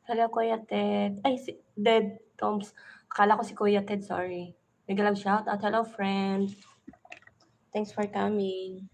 Hello, Kuya Ted. Ay, si Ded Toms. Akala ko si Kuya Ted, sorry. Bigla lang shoutout. Hello, friend. Thanks for coming.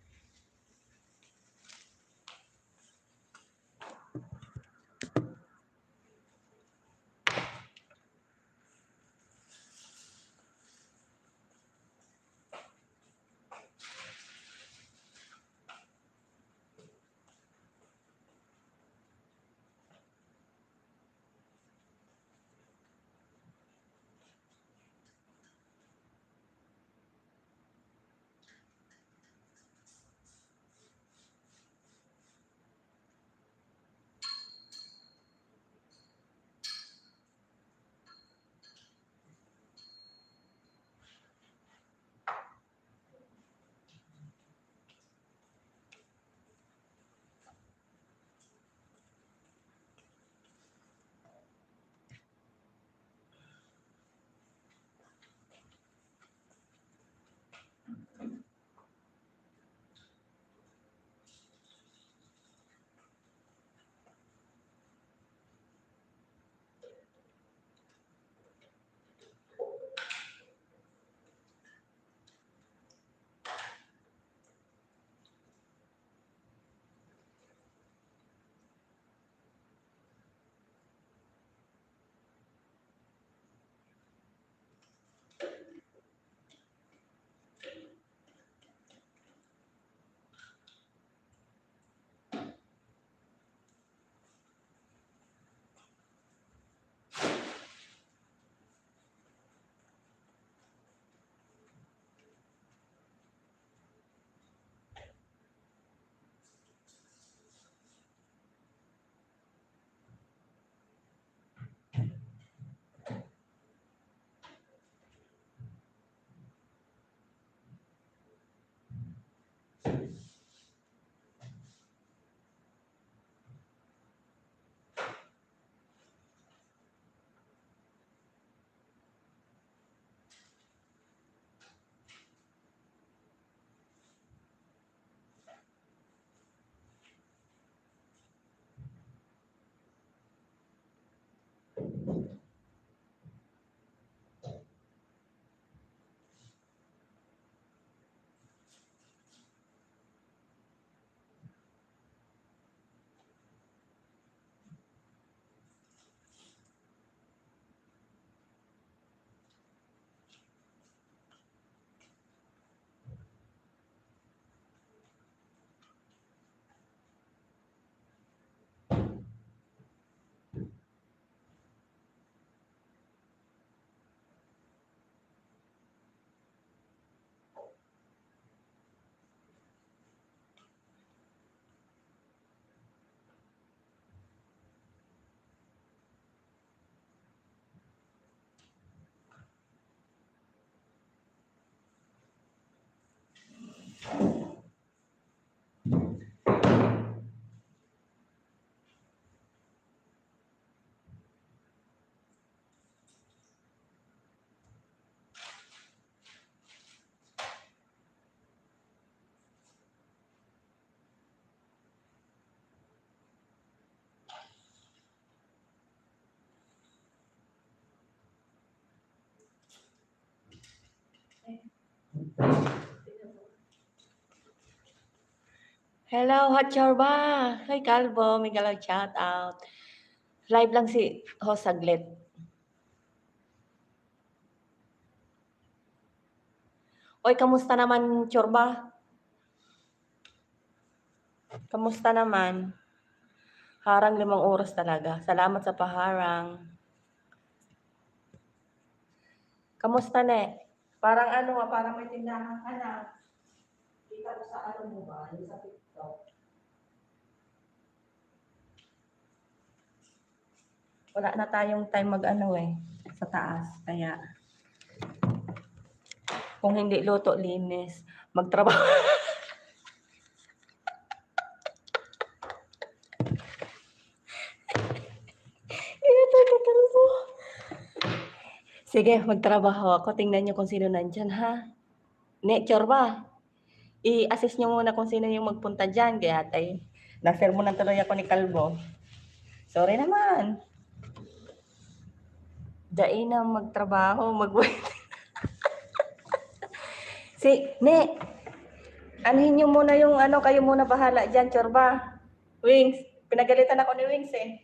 Hello, Hot Chorba! Hi, Calvo. May galang shoutout. Live lang si host saglit. Oy, kamusta naman, Chorba? Kamusta naman? Harang 5 oras talaga. Salamat sa paharang. Kamusta, ne? Parang ano parang may tindahan ka na. Kita ko sa ano mo ba? Yung sa TikTok. Wala na tayong time mag-ano sa taas. Kaya, kung hindi luto, linis. Magtrabaho. Sige, magtrabaho ako. Tingnan nyo kung sino nandyan, ha? Ne, Chorba. I-assist nyo muna kung sino yung magpunta dyan. Kaya nasermonan tuloy ako ni Calvo. Sorry naman. Daig na magtrabaho, si Ne, anhin niyo muna yung ano, kayo muna bahala diyan, tsorba. Wings, pinagalitan ako ni Wings eh.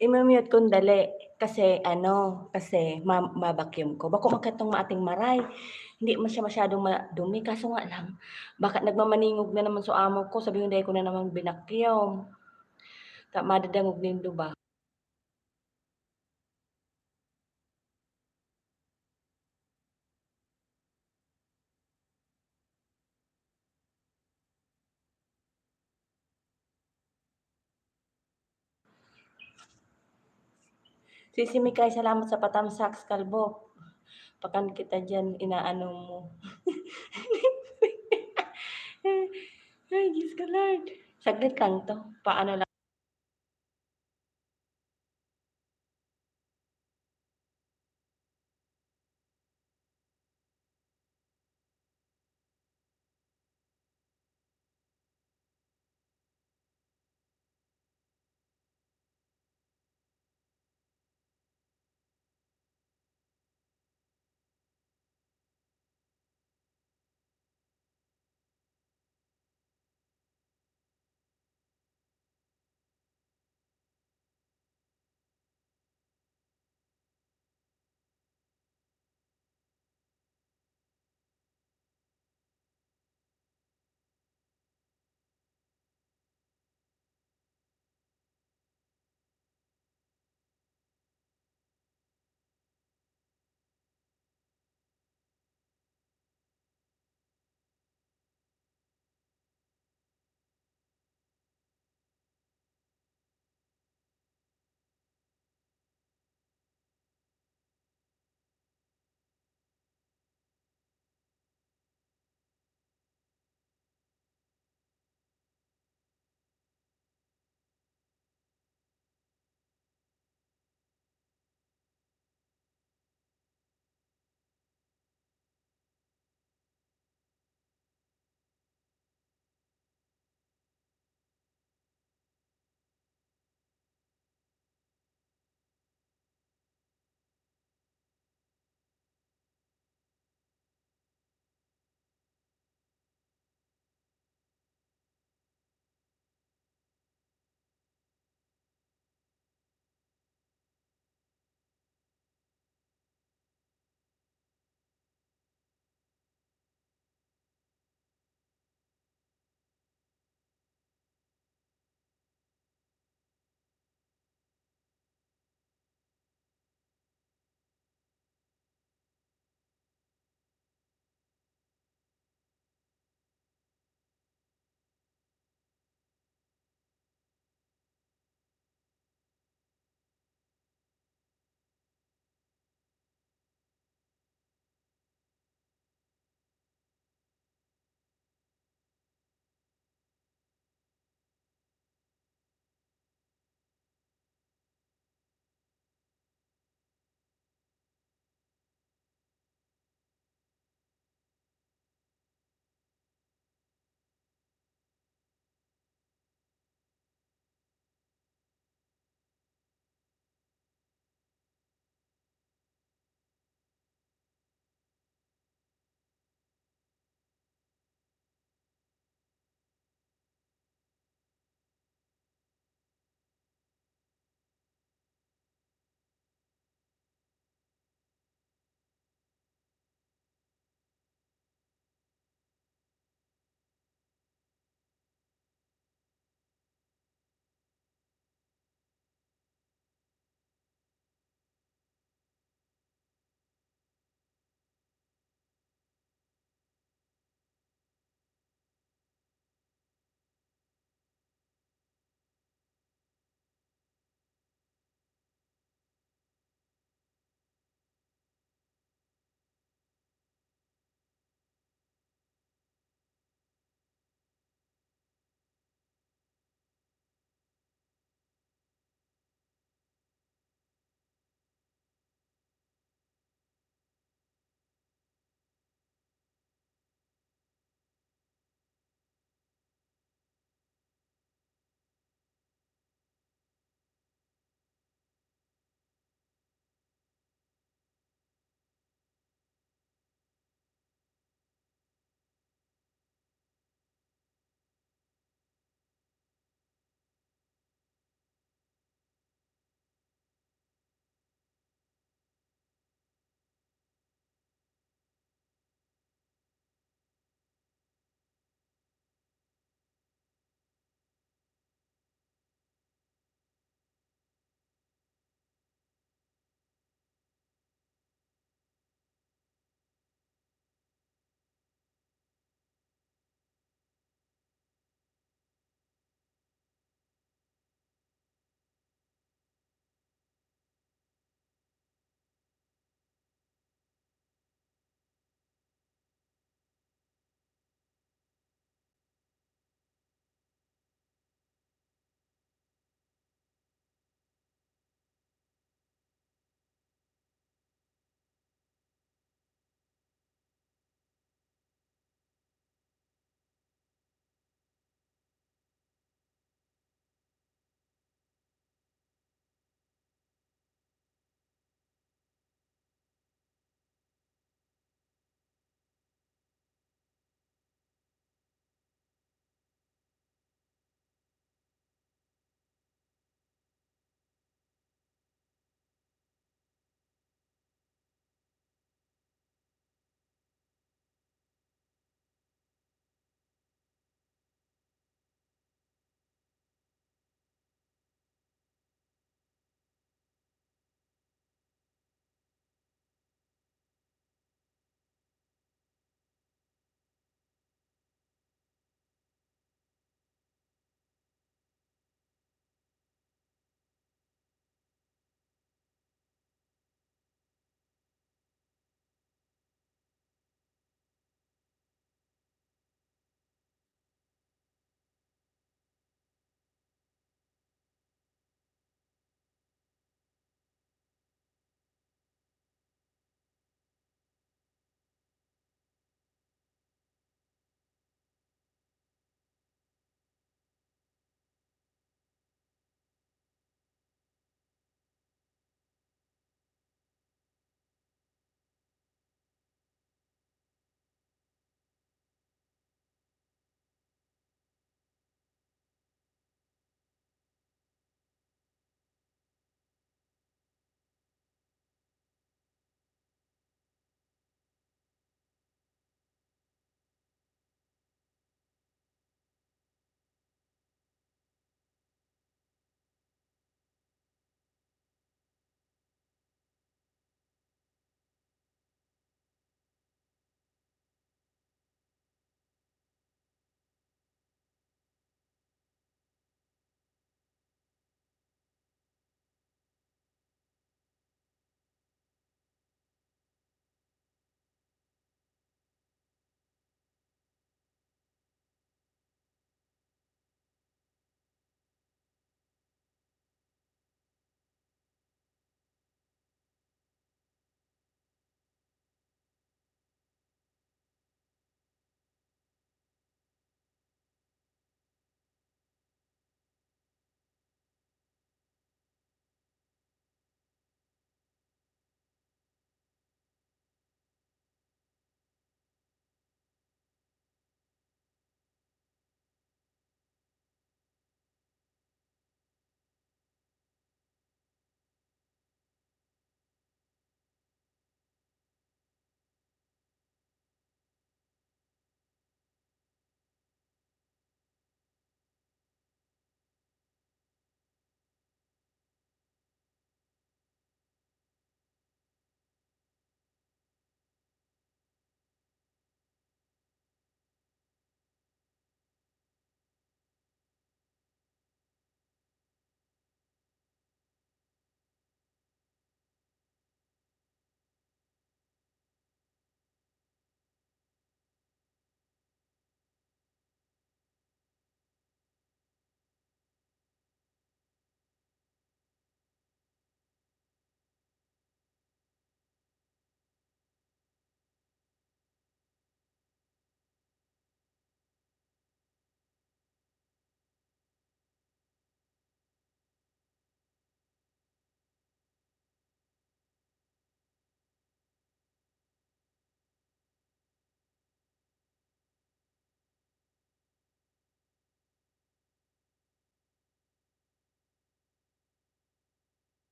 I-mute kong dali kasi ano, kasi mabakyum ko. Bako makatong maating maray. Hindi man siya masyadong madumi. Kaso nga lang, baka nagmamaningog na naman sa amo ko. Sabi yung ko na naman binakyum. Madadangog nindo ba? Sisi Mikay, salamat sa patamsaks, kalbo. Pakan kita dyan, inaano mo. Ay, Diyos ko Lord. Saglit lang to. Paano lang.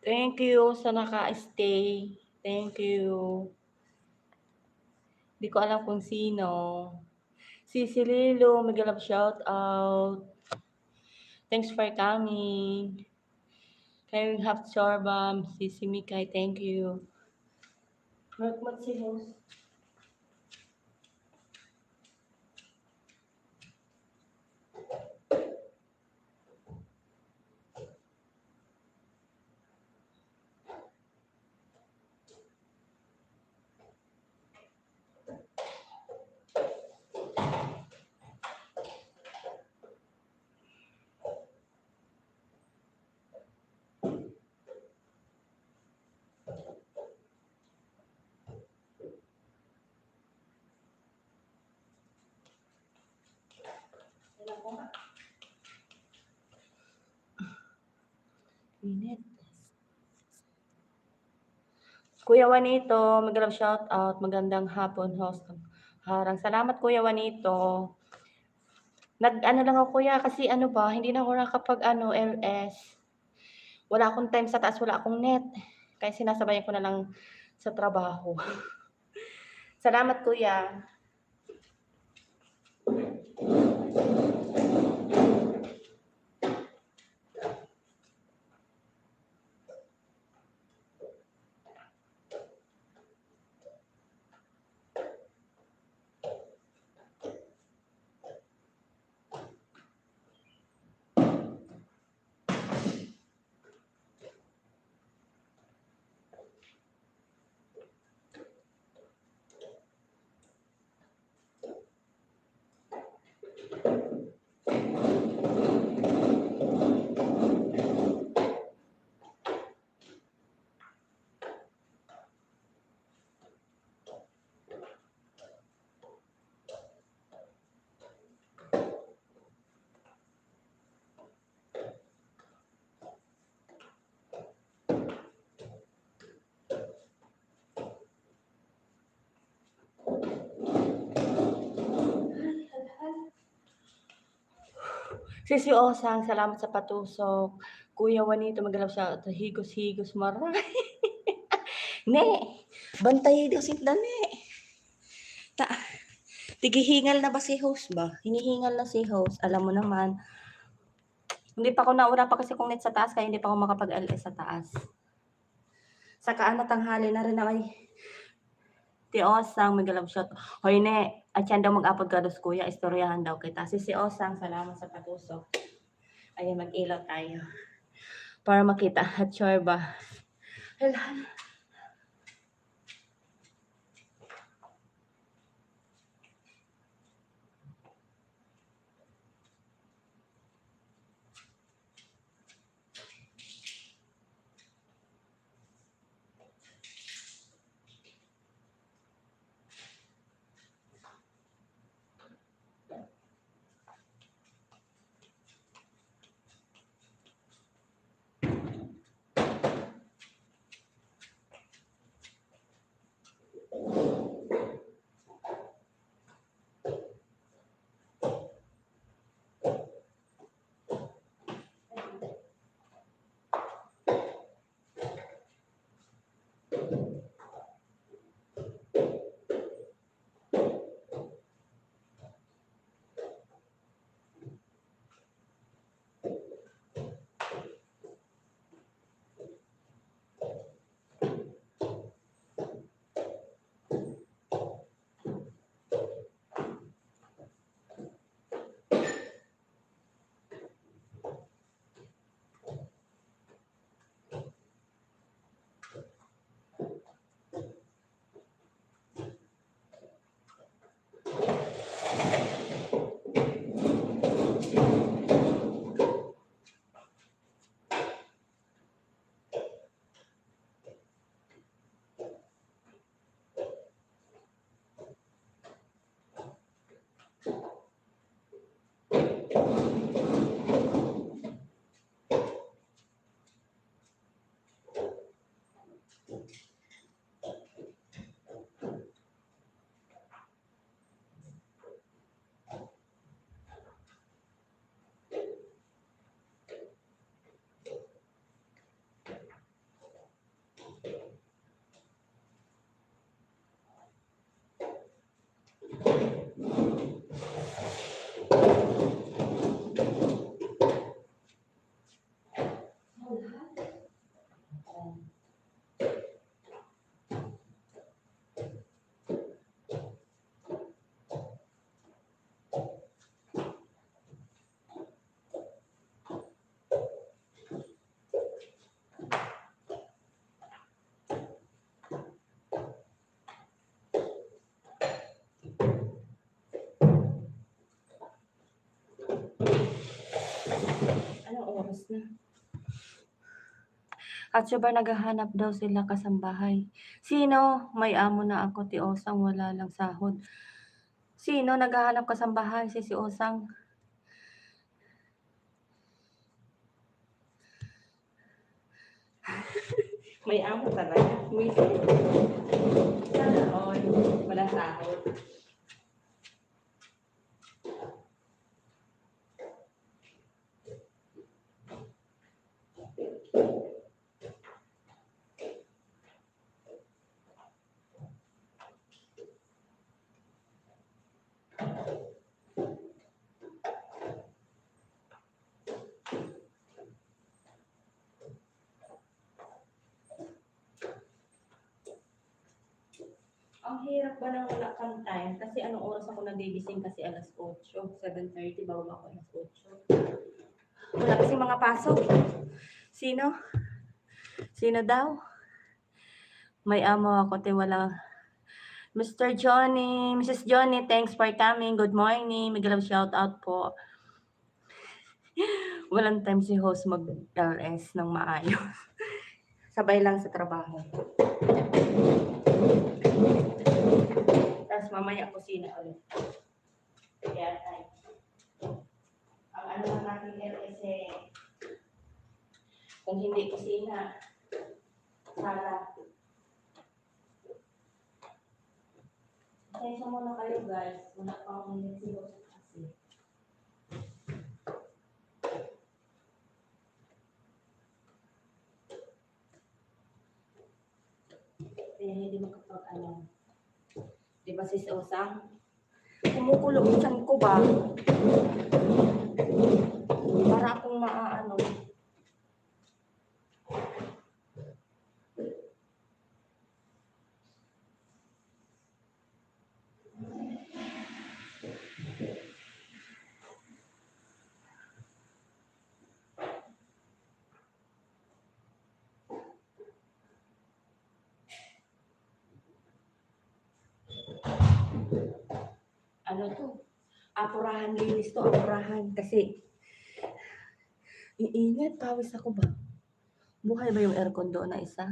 Thank you sa naka-stay. Thank you. Di ko alam kung sino. Si Lilo, mega love shout out. Thanks for coming. Kay Half Sorbam, si Mikay, thank you. Magmat si host. Init. Kuya Juanito, mega love shout out. Magandang hapon, host. Harang. Salamat, Kuya Juanito. Nag-ano lang ako, kuya, kasi ano ba, hindi na ako nakapag LS. Wala akong time sa taas, wala akong net. Kaya sinasabayan ko na lang sa trabaho. Salamat, kuya. Sisi Osang, salamat sa patusok. Kuya Juanito, mega love shout out. Higos-higos maray. Ne, bantay daw sitla ne. Ta, tigihingal na ba si host ba? Hinihingal na si host. Alam mo naman, hindi pa ako nauna pa kasi kung net sa taas, kaya hindi pa ako makapag-LS sa taas. Saka ano, tanghali na rin ay Ti Osang, mega love shout. Hoy ne, at yan daw mag-upload ka dos kuya, istoryahan daw kita. Si Osang, salamat sa patusok. Ayan, mag-ilaw tayo. Para makita at sure ba. Hala. At siya ba naghahanap daw sila kasambahay? Sino? May amo na ako, ti Osang, wala lang sahod. Sino naghahanap kasambahay? Si Osang. May amo talaga. Sana all. Wala sahod. Ang hirap ba nang wala kang time? Kasi anong oras ako nagigising kasi alas 8, 7:30 bago ako alas 8. Wala kasi mga pasok. Sino? Sino daw? May amo ako, te wala. Mr. Johnny, Mrs. Johnny, thanks for coming. Good morning. May shout out po. Walang time si host mag-LS ng maayos. Sabay lang sa trabaho. Tapos mamaya kusina ulit. Kaya tayo. Ang ano lang natin LS kung hindi kusina, sala. Pasensya muna kayo guys. Wala pang minutes si host kasi. Kaya hindi makapag-ano. Diba sis Osang? Kumukulo yung tiyan ko ba? Para akong maaano. Ano to? Apurahan linis to, apurahan. Kasi, iingat, pawis ako ba? Buhay ba yung aircon doon na isa?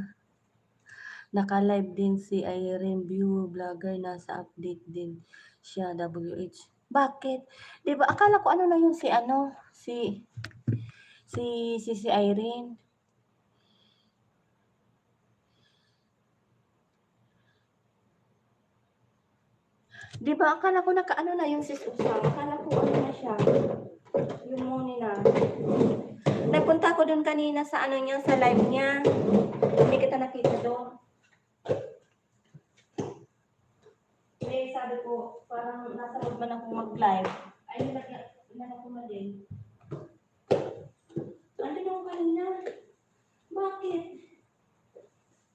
Naka-live din si Irene View, vlogger, nasa update din siya, WH. Bakit? Di ba, akala ko ano na yun si Irene. Di ba, akala ko nakaano na yung sis Usang. Akala ko ano na siya. Yung muni na. Nagpunta ko doon kanina sa ano niya, sa live niya. Hindi kita nakita doon. Eh, sabi ko, parang nasa mood man ako mag-live. Ay, nilagyan ko na din. Andun ako kanina. Bakit?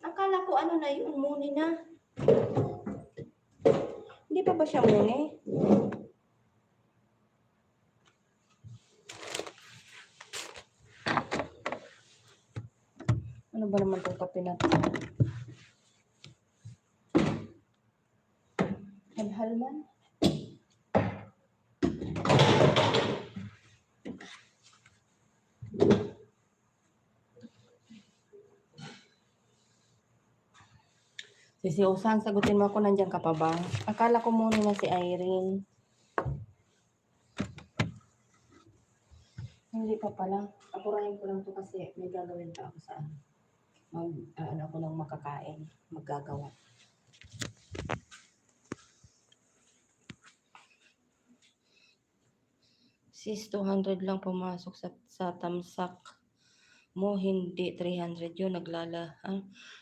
Akala ko ano na yun, muni na. Hindi pa ba siya muni? Ano ba naman itong kape na ito? Halhal man. Si Osang, sagutin mo ako, nandiyan ka pa ba? Akala ko muna na si Irene. Hindi pa pala. Apurahin ko lang to kasi may gagawin pa ako sa ano ako ng makakain. Maggagawa. Sis, 200 lang pumasok sa tamsak mo, hindi 300 yun.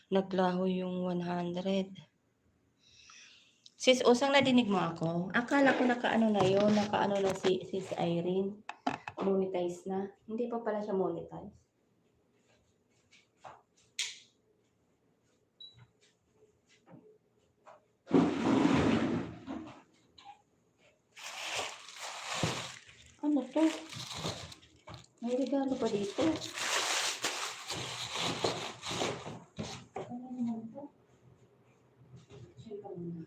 Naglaho yung 100. Sis, Usang, nadinig mo ako? Akala ko nakaano na yun, nakaano na si Sis Irene. Monetize na. Hindi pa pala siya monetize. Ano to? May regalo pa dito. Ano naman to? Siyempre muna.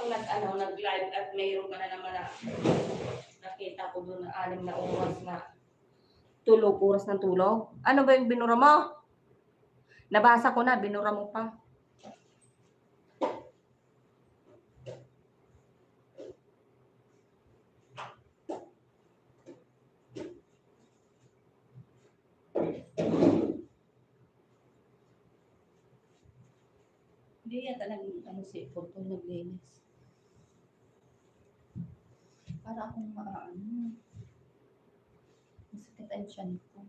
kang nag-live at mayroon ka na naman na nakita ko doon na 6 na oras na oras ng tulog. Ano ba yung binura mo? Nabasa ko na, binura mo pa. Hindi yata sipon kung naglinis. Para akong masakit ang tiyan ko.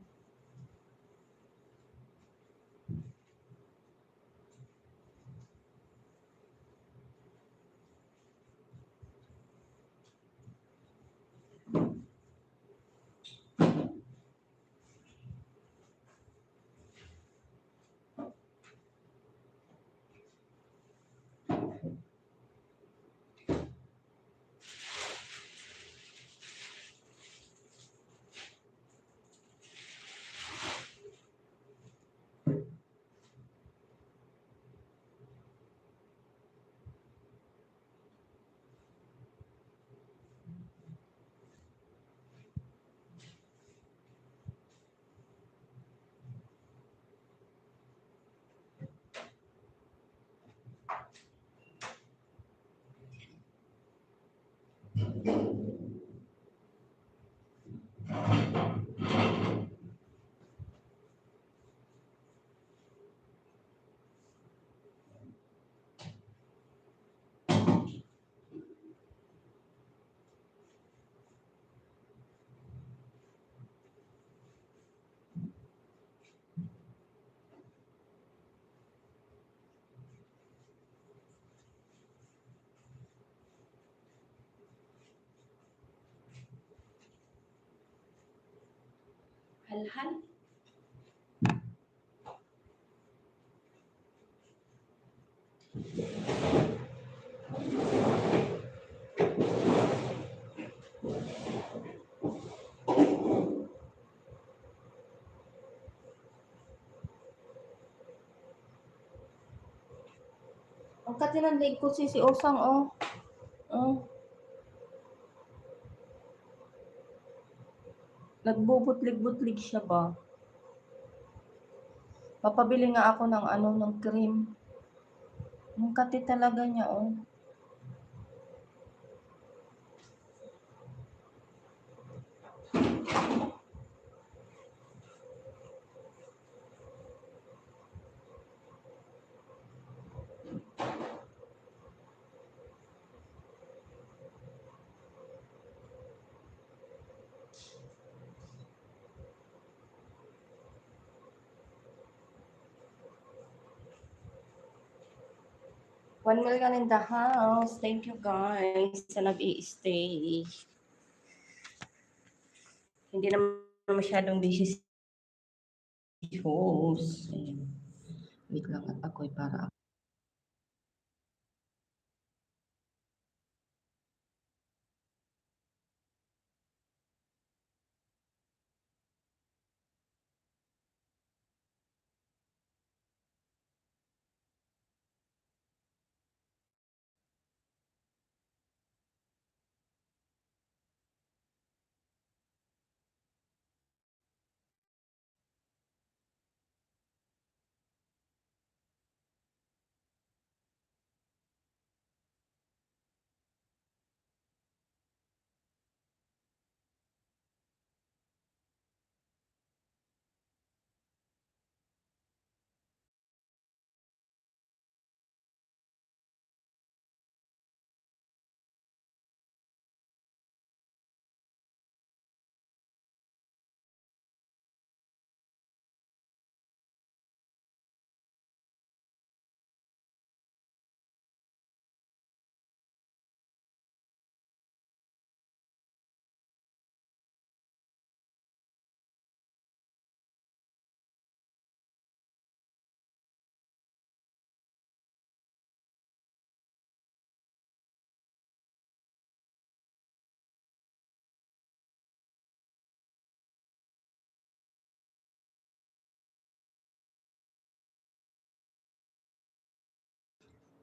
Halhal. Ang katinan leg ko si Osang, oh. Oh. Nagbubutlig-butlig siya ba? Papabili nga ako ng cream. Yung kati talaga niya, oh. One million in the house. Thank you guys sa nag-i-stay. Hindi naman masyadong busy si host. Wait lang at ako'y para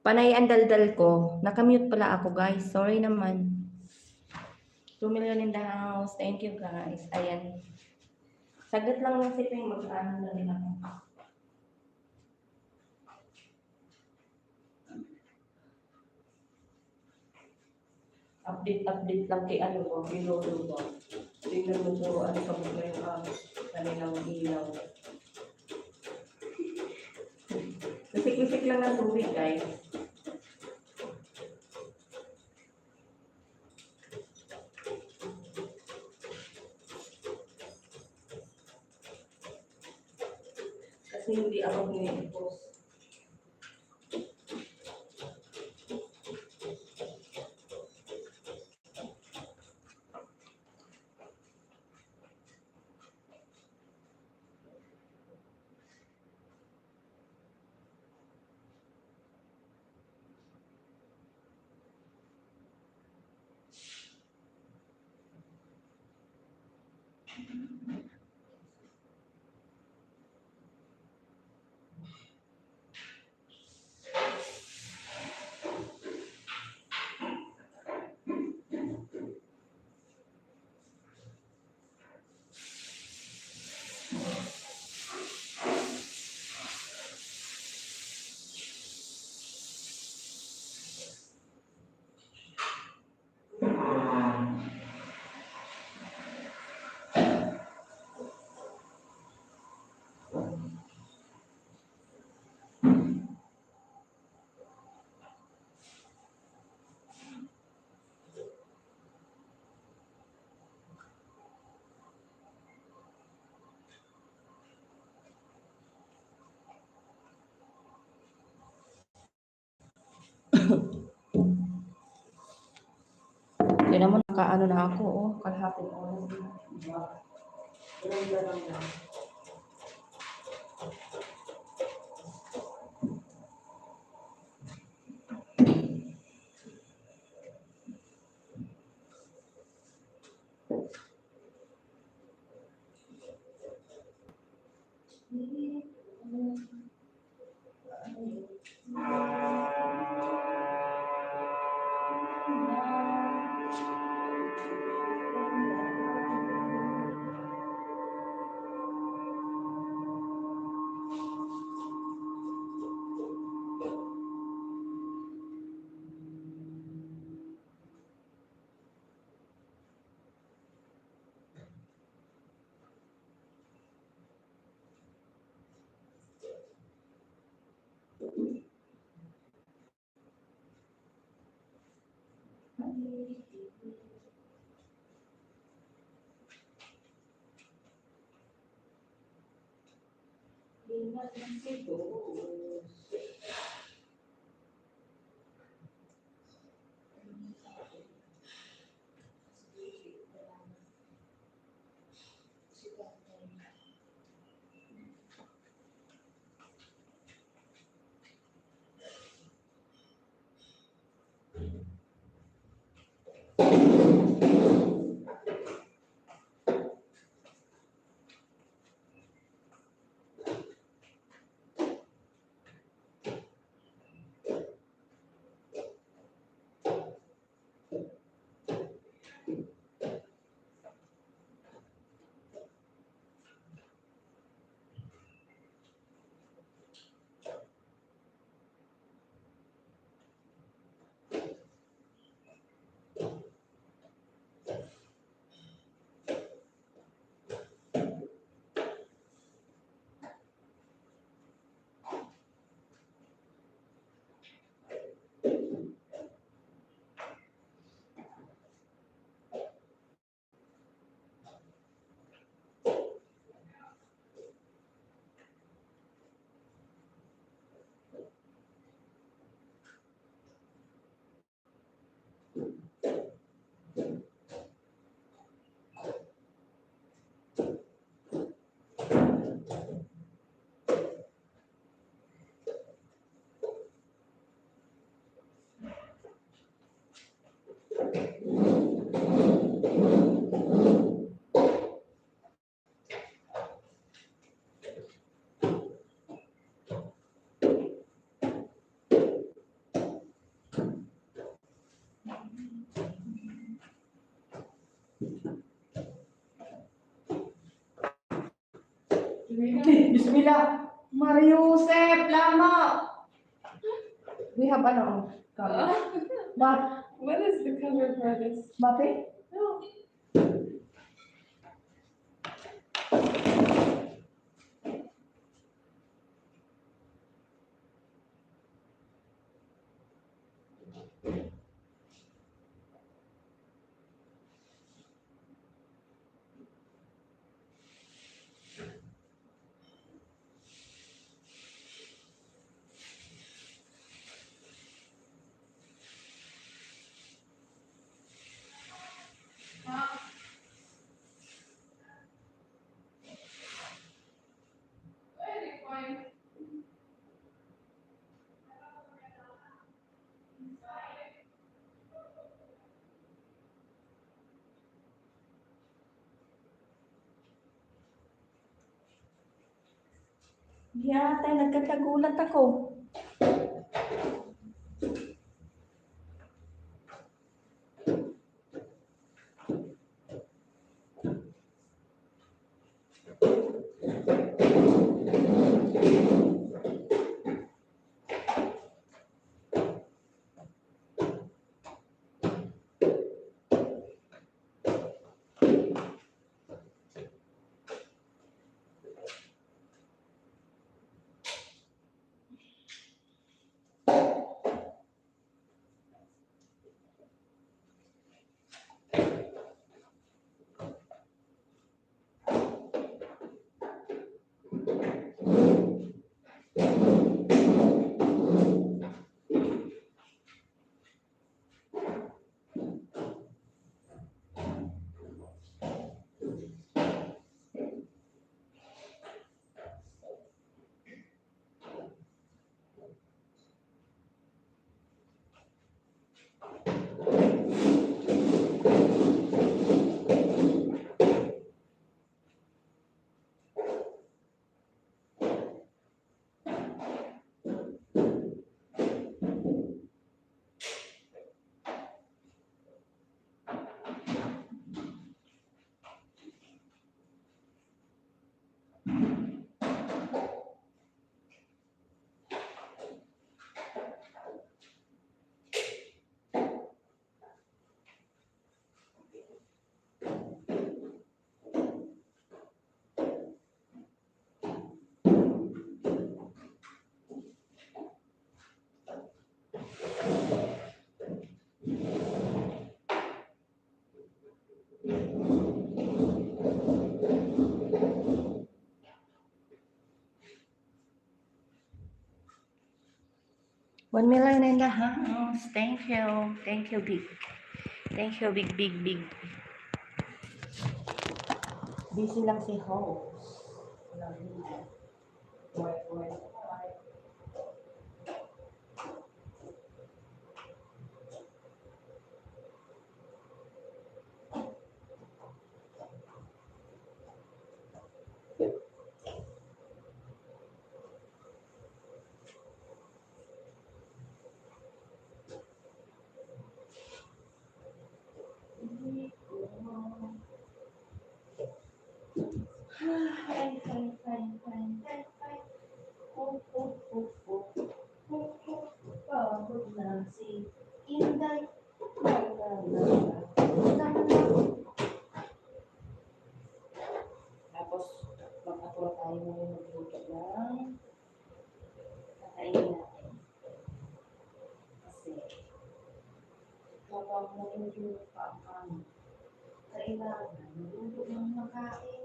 Panay ang daldal ko. Nakamute pala ako, guys. Sorry naman. 2 million in the house. Thank you, guys. Ayan. Saglit lang ng siping mag-ano na rin ako. Update lang kay ano ko, kay Lolo ko. Tingnan mo po ano sa mga yung kanilang ilaw. Lusik-lusik lang ng tubig, guys. Kasi hindi ako nilipos. Hindi naman nakaano na ako, oh. Kalahating oras na. Diba? Ilang lang. Bismillah. Mariusep, lama. We have ano? Map. What is the cover for this? Mapi? No. Yeah, tay, nagkatagulat ako. $1 million in the house. Thank you. Thank you, big. Thank you, big, big, big. Busy lang si host. Pagod na si Inday. Tapos, mag-apura tayo ngayon magluto ng kakainin natin. Kasi, kapag mag-enjoy pa ang kami, kailangan magluto ng makain.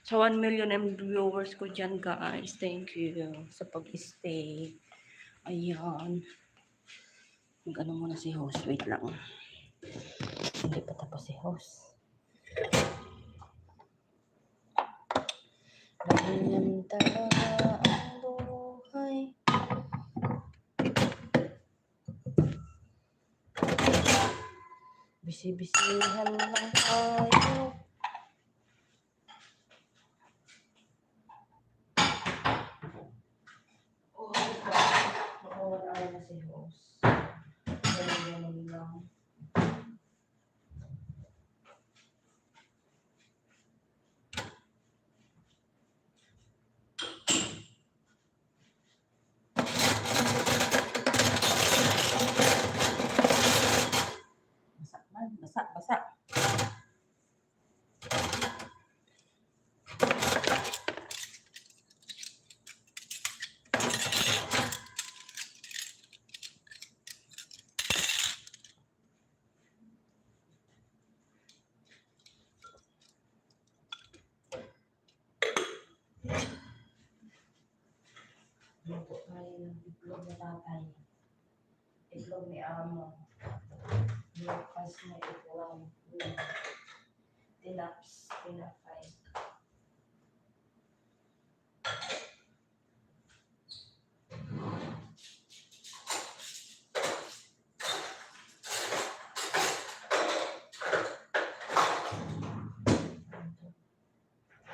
Sa 1 million viewers ko dyan, guys. Thank you sa pag-stay. Ayan. Mag-ano muna si host. Wait lang. Hindi pa tapos si host. Ganyan talaga ang buhay. Bisi-bisihan lang tayo. Mawala na si host. Ganyan lang. Basa man. Basa. Luto tayo ng itlog na tatay. Itlog ni amo. Bukas na itlog. Tinapay.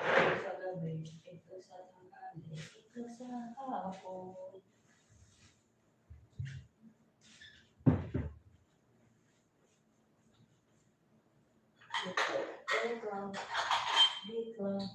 Ito sa gabi, ito sa tanghali, ito sa hapon. Wait lang. Wait lang.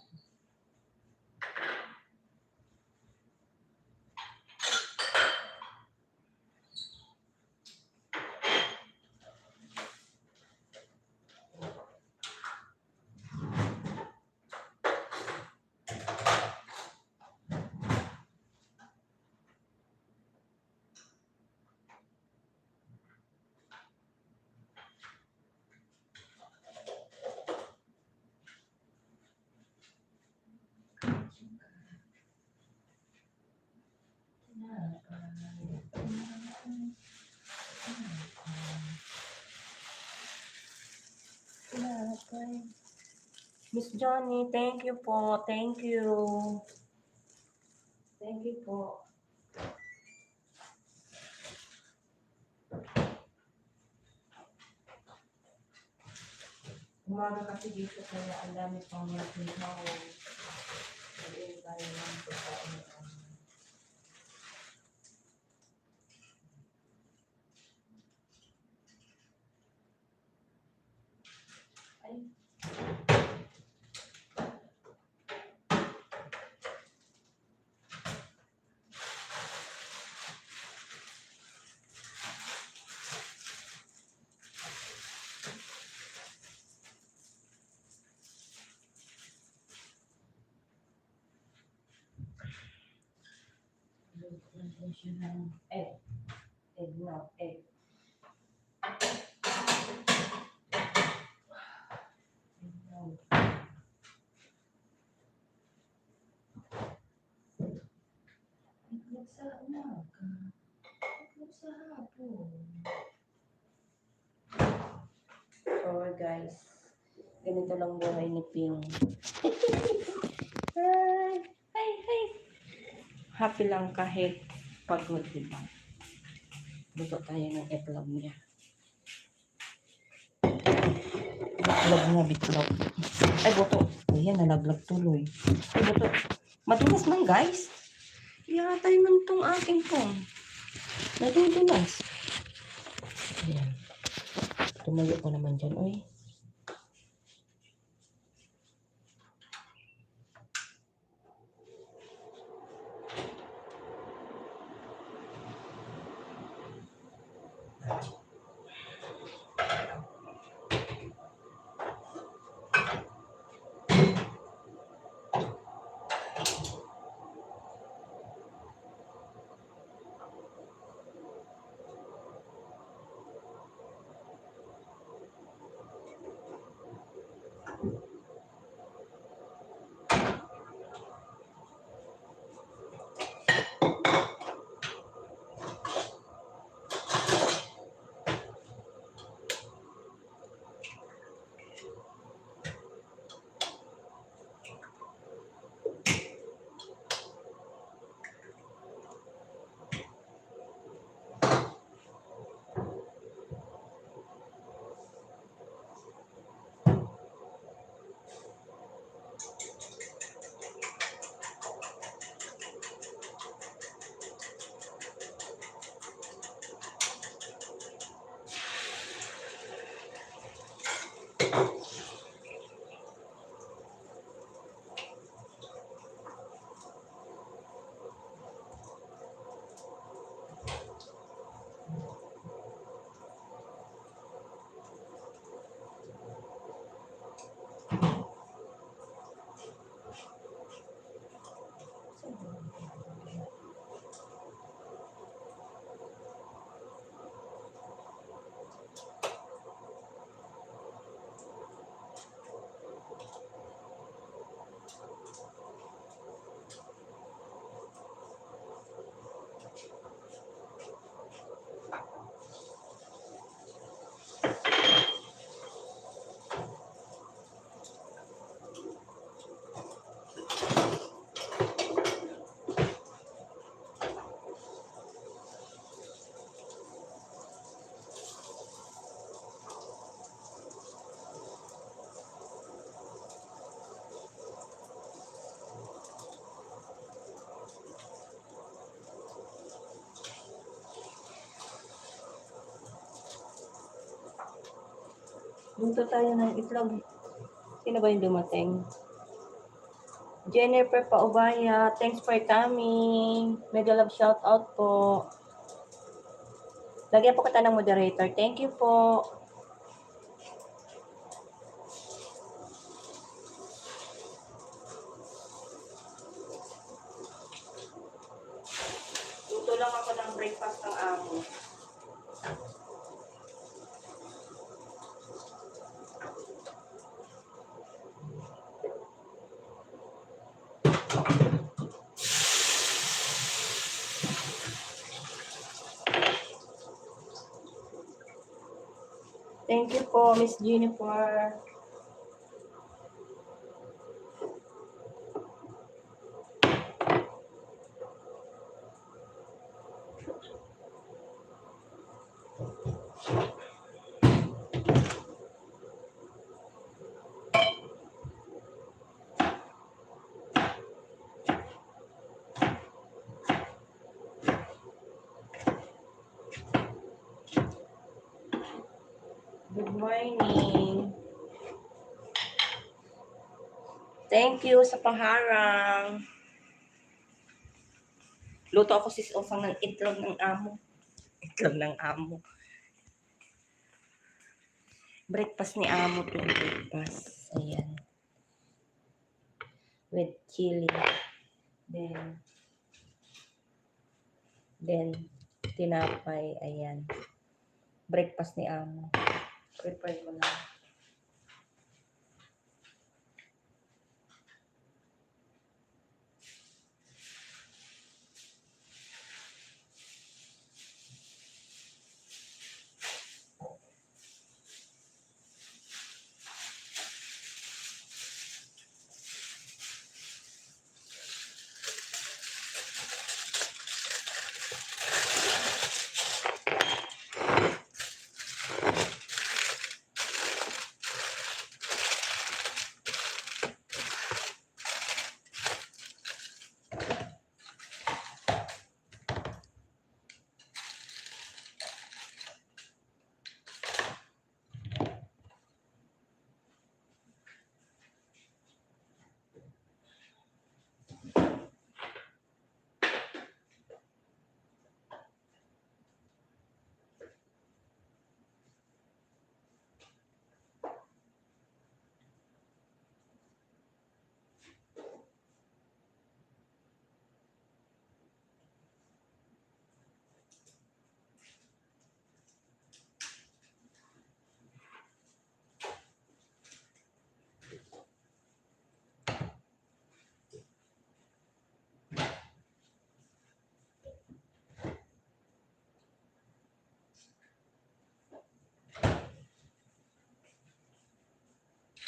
Miss Johnny, thank you po. Thank you. Thank you po. Umaga kasi dito kaya ang dami pang mga tinaw. Hindi tayo lang po sa ay. Egg. Egg no. Egg. Itlog sa umaga. Itlog sa hapon. So guys, ganito lang buhay ni Ping. Hi. Happy lang kahit pagod, diba? Luto tayo ng itlog niya. Bitlog. Ay, buto. Ayan, nalaglag tuloy. Ay, buto. Madulas man, guys. Ihatay man tong aking phone. Nadudulas. Ayan. Tumayo pa naman dyan, oy. Lunto tayo ng itlog. Sino ba yung dumating? Jennifer Paubaya, thanks for coming. Mega love shout out po. Lagyan po kita ng moderator. Thank you po. Luto lang ako ng breakfast ng amo. Thank you po, Miss Jennifer. Good morning. Thank you sa pangharang. Luto ako sis usang ng itlog ng amo. Itlog ng amo. Breakfast ni amo to breakfast. Ayan. With chili. Then tinapay. Ayan. Breakfast ni amo. Prepare ko na.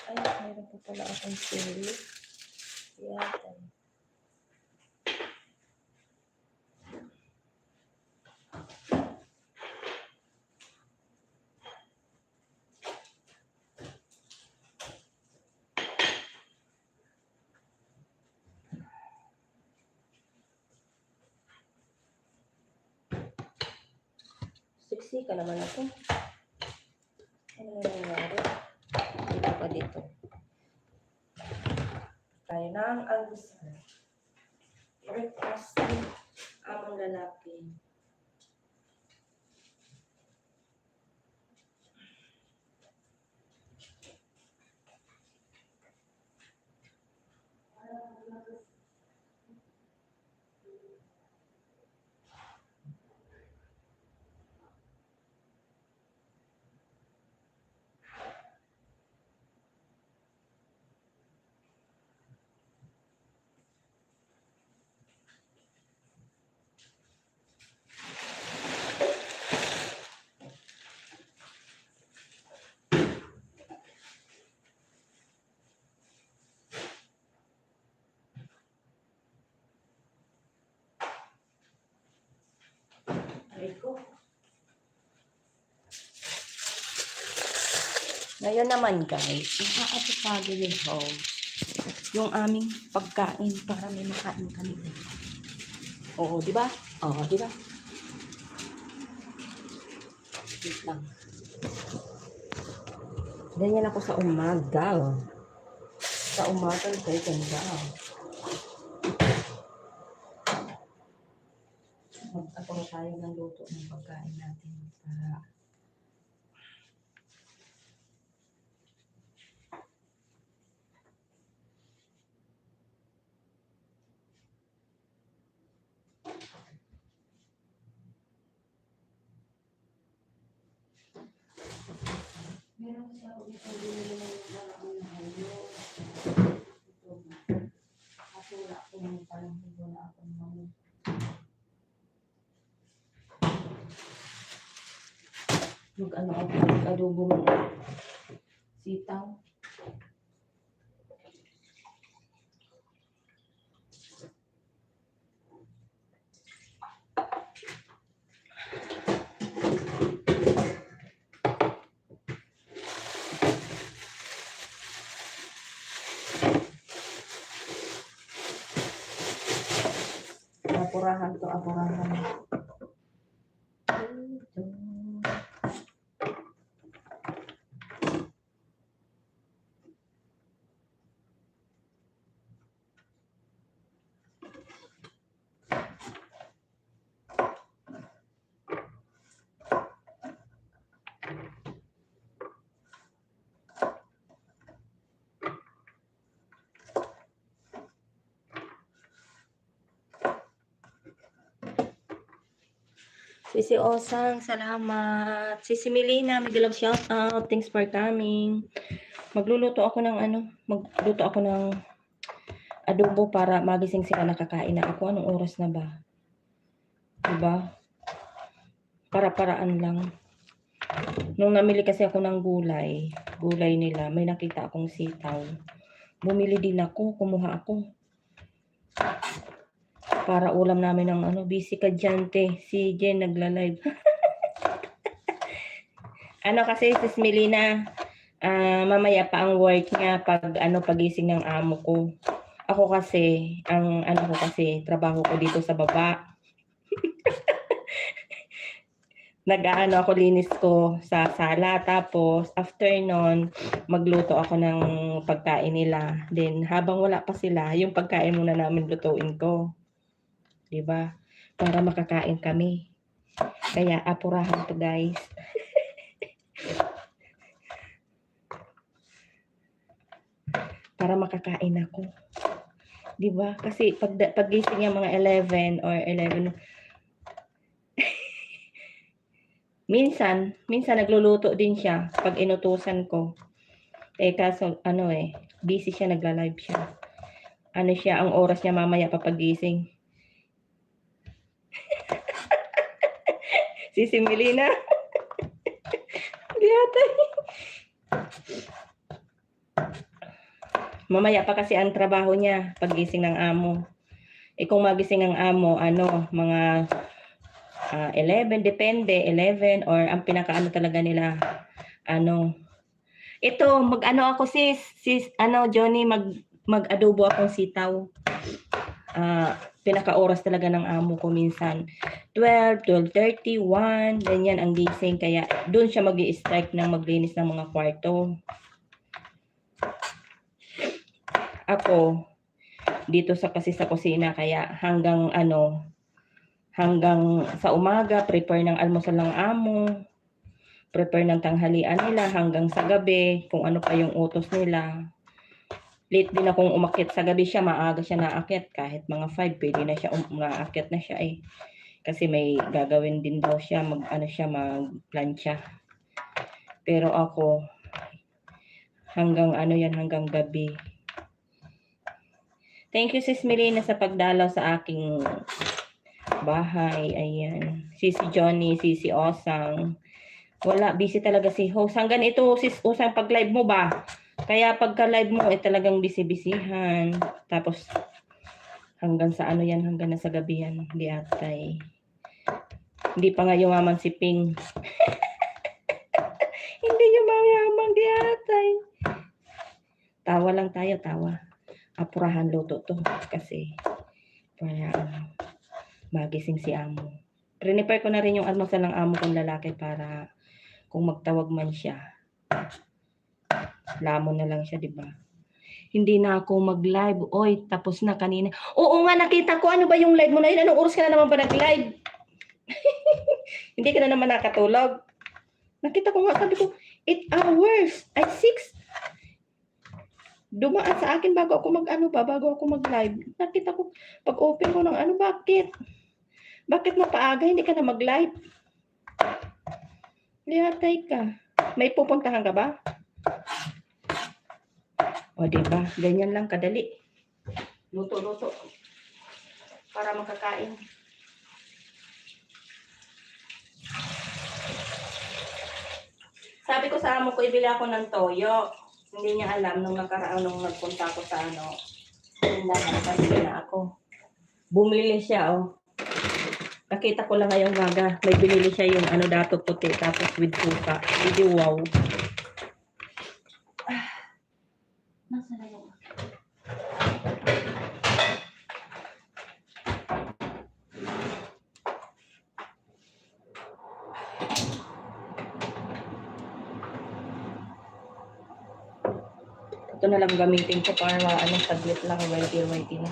Ay, mayroon po pala akong chili. Yan. Siksi ka naman ako. Ano nangyayari? ng almusal. Breakfast ng among lalaki. Iko. Ngayon naman guys, nakakapagpagod yung house. Yung aming pagkain para may makain kami. Oo, di ba? Oo, di ba? Wait lang. Ganyan ako sa umaga. Sa umaga, kaya ganda. Mag-atong tayo ng luto ng pagkain natin para meron siya ako dito binili ng mga hayo. Ito. Kasi wala akong panahon, wala akong mga mag-ano ako, mag-adobo ng sitaw. Apurahan to, apurahan. Ito. Sisi Osang, salamat. Sisi Melina, may love shout out. Thanks for coming. Magluto ako ng adobo para magising sila nakakain na ako. Anong oras na ba? Diba? Para-paraan lang. Nung namili kasi ako ng gulay nila, may nakita akong sitaw. Bumili din ako, kumuha ako. Para ulam namin ng busy ka dyan, te. Si Jen nagla-live. Kasi sis Melina, mamaya pa ang work niya pagising ng amo ko. Ako kasi, trabaho ko dito sa baba. Ako linis ko sa sala, tapos after nun, magluto ako ng pagkain nila. Then, habang wala pa sila, yung pagkain muna namin lutuin ko. Diba? Para makakain kami. Kaya, apurahan to guys. Para makakain ako. Diba? Kasi paggising niya mga 11 or 11, minsan nagluluto din siya pag inutusan ko. Kaso busy siya, nagla-live siya. Ang oras niya mamaya papagising. Sisi Melina. Diatay. Mamaya pa kasi ang trabaho niya paggising ng amo. Kung magising ang amo, mga 11, depende, 11 or ang pinakaano talaga nila, ito, ako sis, Johnny, mag-adobo akong sitaw. Pinaka-oras talaga ng amo ko minsan, 12, 12:30, 1, ganyan ang gising, kaya doon siya mag-i-strike ng maglinis ng mga kwarto. Ako, dito kasi sa kusina, kaya hanggang sa umaga prepare ng almusal ng amo, prepare ng tanghalian nila hanggang sa gabi kung ano pa yung utos nila. Late din akong umakyat sa gabi, siya maaga siya naakyat, kahit mga 5 pwede na siya naakyat na siya kasi may gagawin din daw siya, magplancha. Pero ako hanggang hanggang gabi. Thank you Sis Melina sa pagdalaw sa aking bahay. Ayan. Sisi Johnny, Sisi Osang. Wala, busy talaga si host. Hanggang ito, Sis Osang, pag live mo ba? Kaya pagka live mo, talagang busy-busyhan. Tapos, hanggang sa hanggang na sa gabi yan. Hindi atay. Hindi pa nga yumaman si Ping. Hindi yumaman, di atay. Tawa lang tayo, tawa. Apurahan luto to. Kasi, para magising si amo. Prepare ko na rin yung almusal ng amo kong lalaki para kung magtawag man siya, lamon na lang siya, di ba? Hindi na ako mag-live. Oy, tapos na kanina. Oo nga, nakita ko. Ano ba yung live mo na yun? Anong oras ka na naman ba nag-live? Hindi ka na naman nakatulog. Nakita ko nga, sabi ko, 8 hours. Ay, 6. Dumaan sa akin bago ako bago ako mag-live. Nakita ko, pag open ko ng bakit? Bakit mapaaga? Hindi ka na mag-live? Lihatay ka. May pupuntahan ka ba? O, diba? Ganyan lang kadali. Luto-luto. Para makakain. Sabi ko sa amo ko, ibili ako ng toyo. Hindi niya alam nung nagpunta ako sa tindahan, kasi na ako. Bumili siya, Nakita ko lang ngayong maga. May binili siya yung dato puti, tapos with suka. Hindi wow. Nasa na yung ito na lang gamitin ko para saglit lang, whitey na.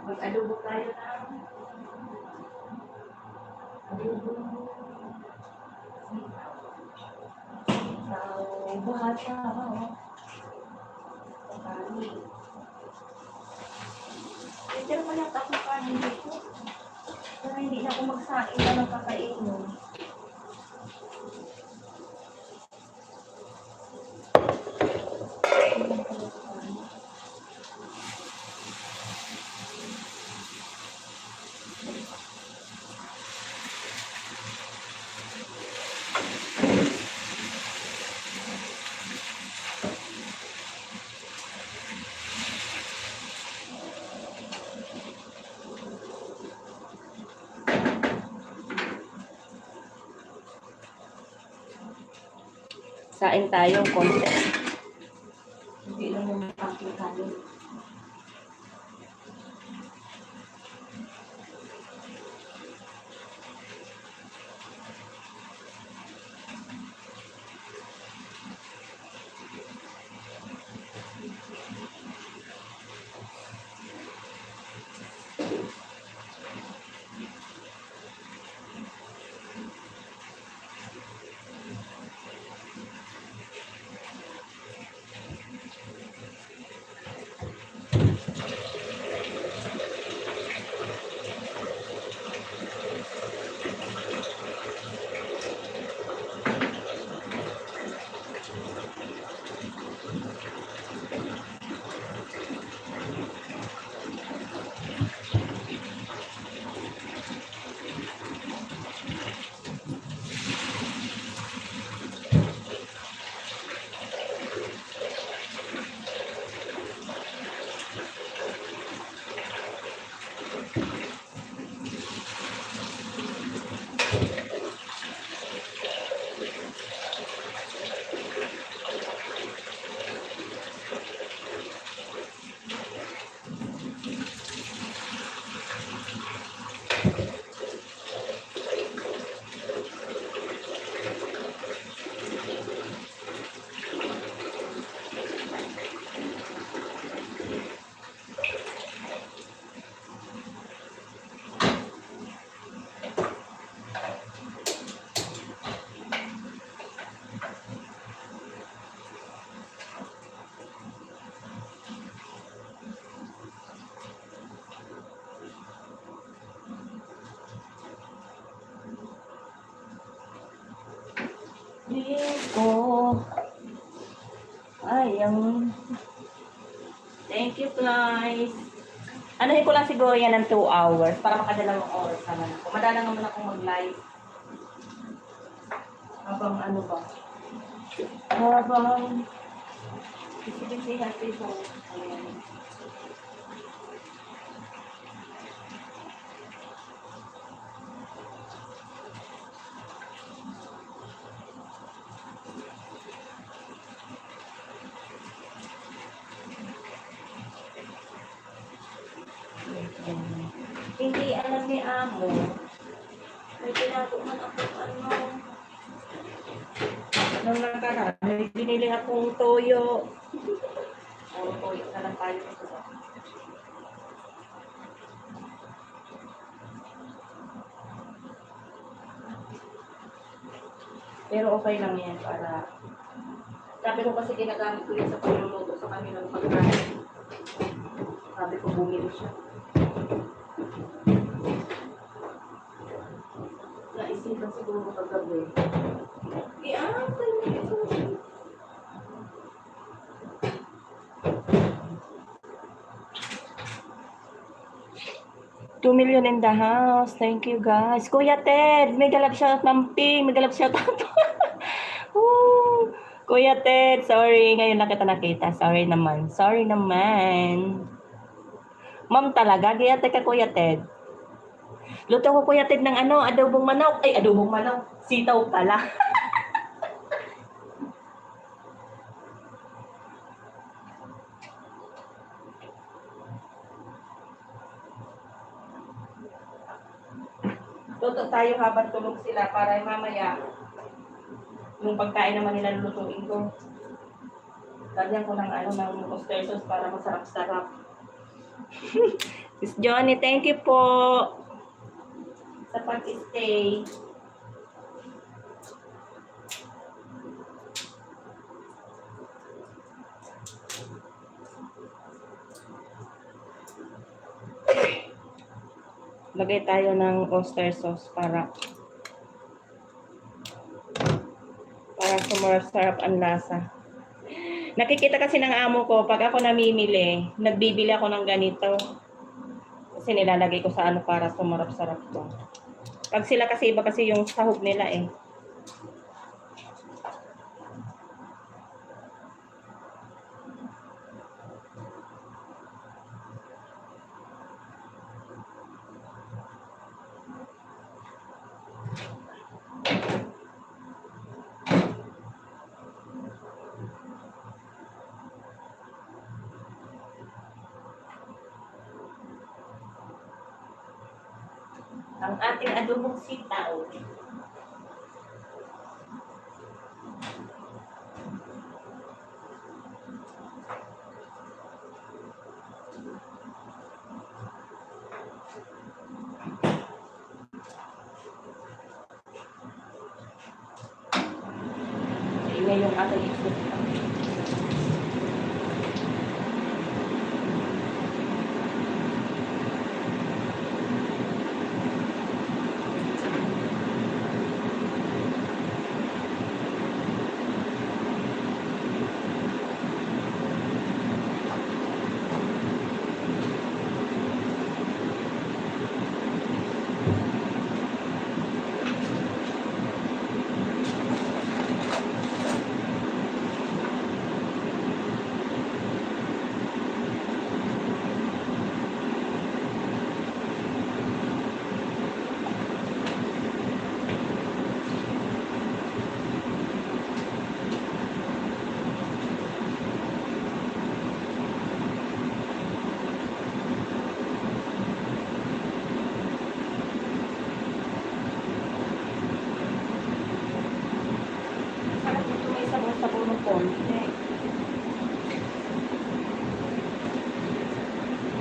Mag-adobo tayo na. Adobo. Bata. Pwede naman yata akong kanin dito. Para hindi na ako magsaing na ng kakainin. Sain tayo, konti. Hindi lang naman aking kanin. ko. Ayun. Thank you, guys. Anuhin ko lang siguro yan ng 2 hours para makadalawang oras naman ako. Madala naman akong mag-live. Habang ano ba? Habang busy happy po. Ayan. Hindi alam ni Amo. May tinago man ako ano. Nung nakaraan, may binili akong toyo. Toyo na lang tayo. Pero okay lang yan para... Sabi ko kasi ginagamit ko yun sa pagluluto sa kanilang pagkain. Sabi ko bumili siya. Naisipan siguro kagabi. Tayo ito. 2 million in the house. Thank you, guys. Kuya Ted, may galap shout ng ping. May galap shout out. Kuya Ted, sorry. Ngayon lang kita nakita. Sorry naman. Sorry naman. Ma'am talaga. Kaya teka, Kuya Ted. Luto ko, Kuya Ted, ng ano, adobong manok. Ay, adobong manok. Sitaw pala. Luto tayo habang tulog sila para mamaya yung pagkain naman nila lulutuin ko. Lagyan ko ng ano, ng oyster sauce para masarap-sarap. Miss Johnny, thank you po sa pag-stay. Lagay tayo ng oyster sauce para sumarap ang lasa. Nakikita kasi ng amo ko, pag ako namimili, nagbibili ako ng ganito. Kasi nilalagay ko sa ano para sumarap-sarap to. Pag sila kasi iba kasi yung sahog nila eh. Ang ating adobong sitaw. Ingay yung ating isip.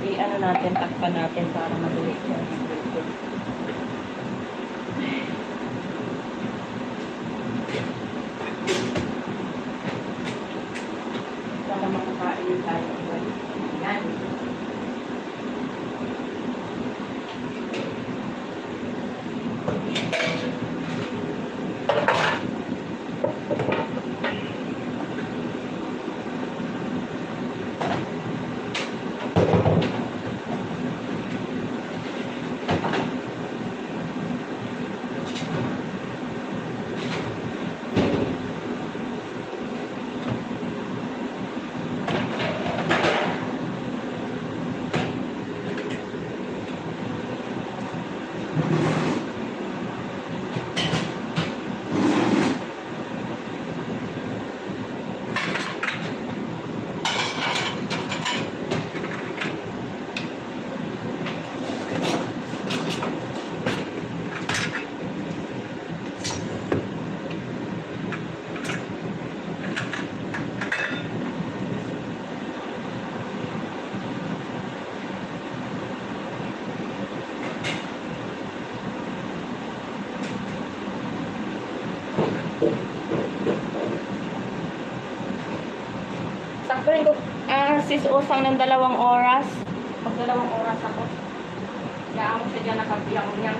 I-ano natin, takpan natin para malulit siya. Para makakain tayo. Yan. Pero sis usang ng 2 oras. Pag 2 oras ako. Kaya mo siya dyan nakabiyang niya.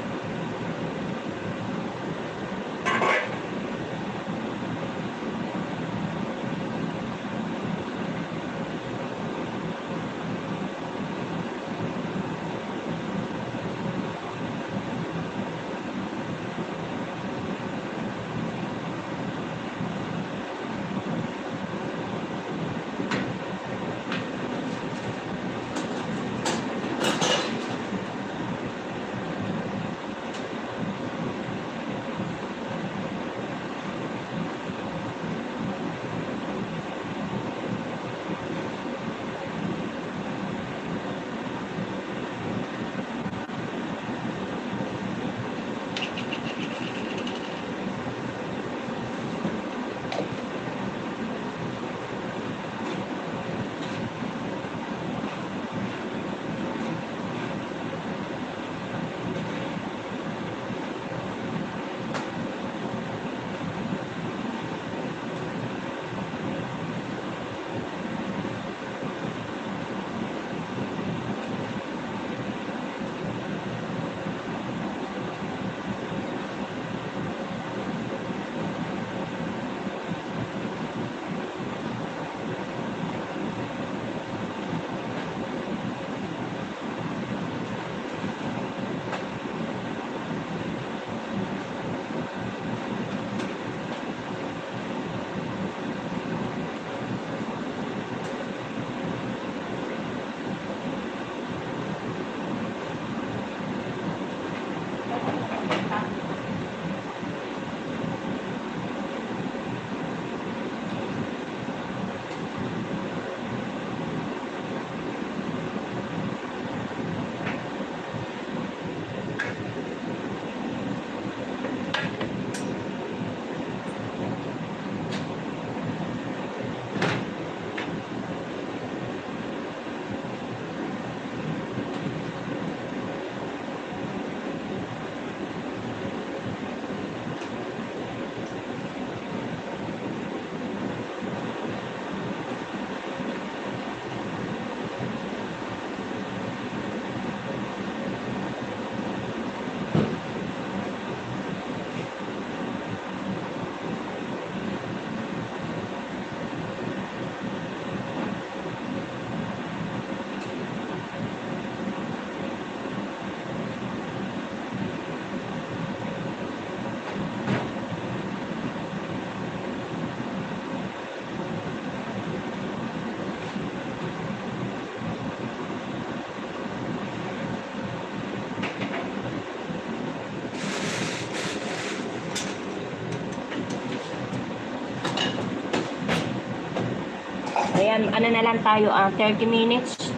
Ayan, ano na lang tayo, 30 minutes.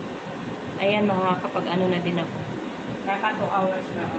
Ayan, makakapag ano na din ako. Naka 2 hours na ako.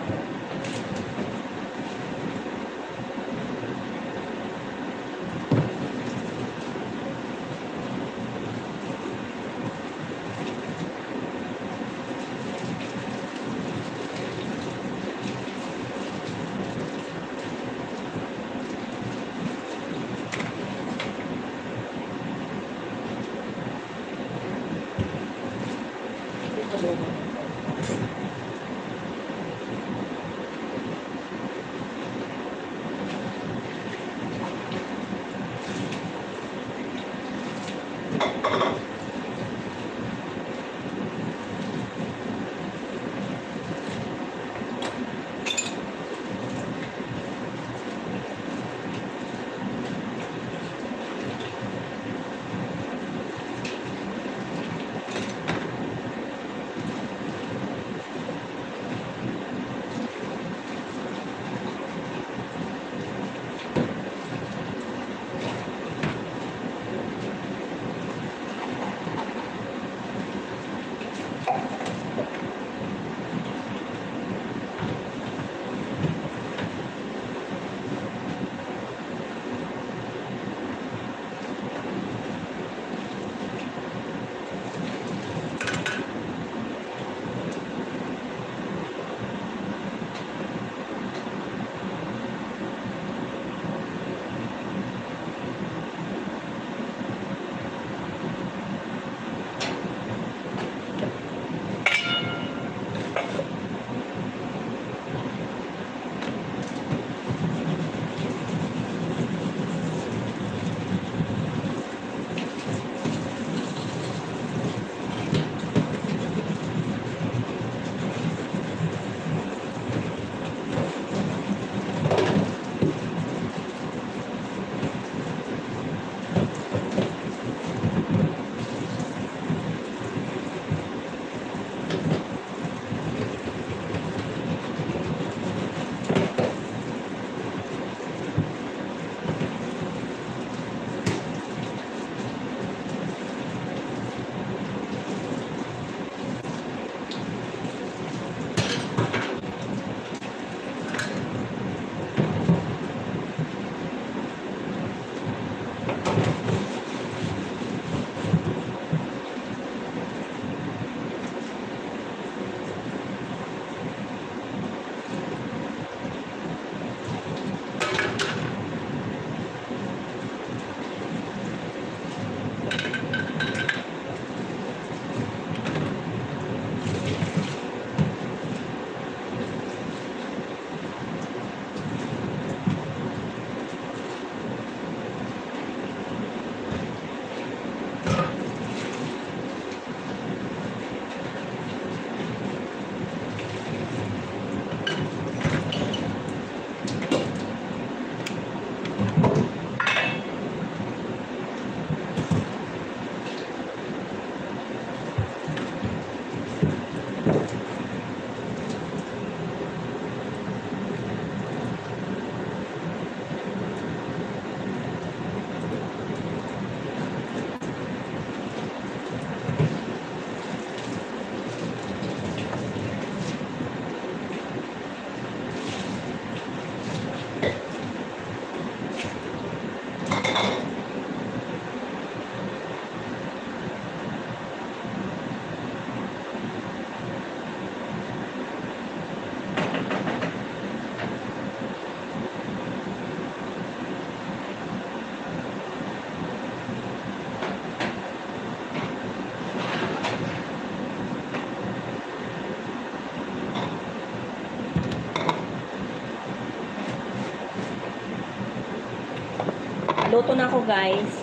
Nagluto na ako, guys.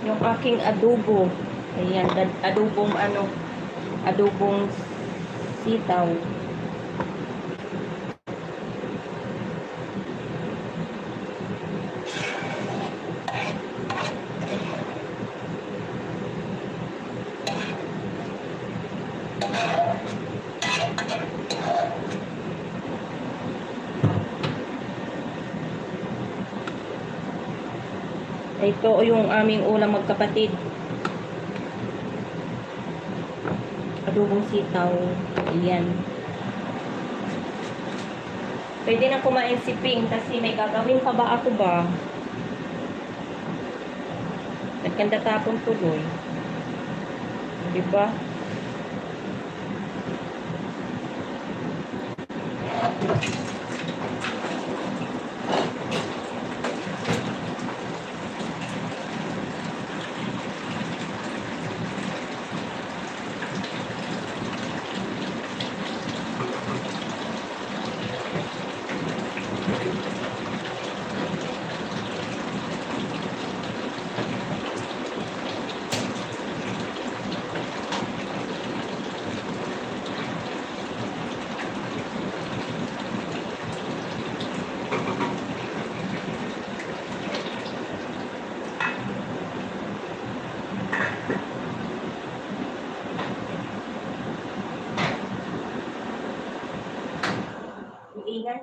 Yung aking adobo. Ayan, adobong sitaw. Ito yung aming ulam magkapatid. Adobong sitaw. Ayan. Pwede na kumain si Ping kasi may gagawin pa ba ako ba? Nagkanda tapon tuloy. Diba? Iingay.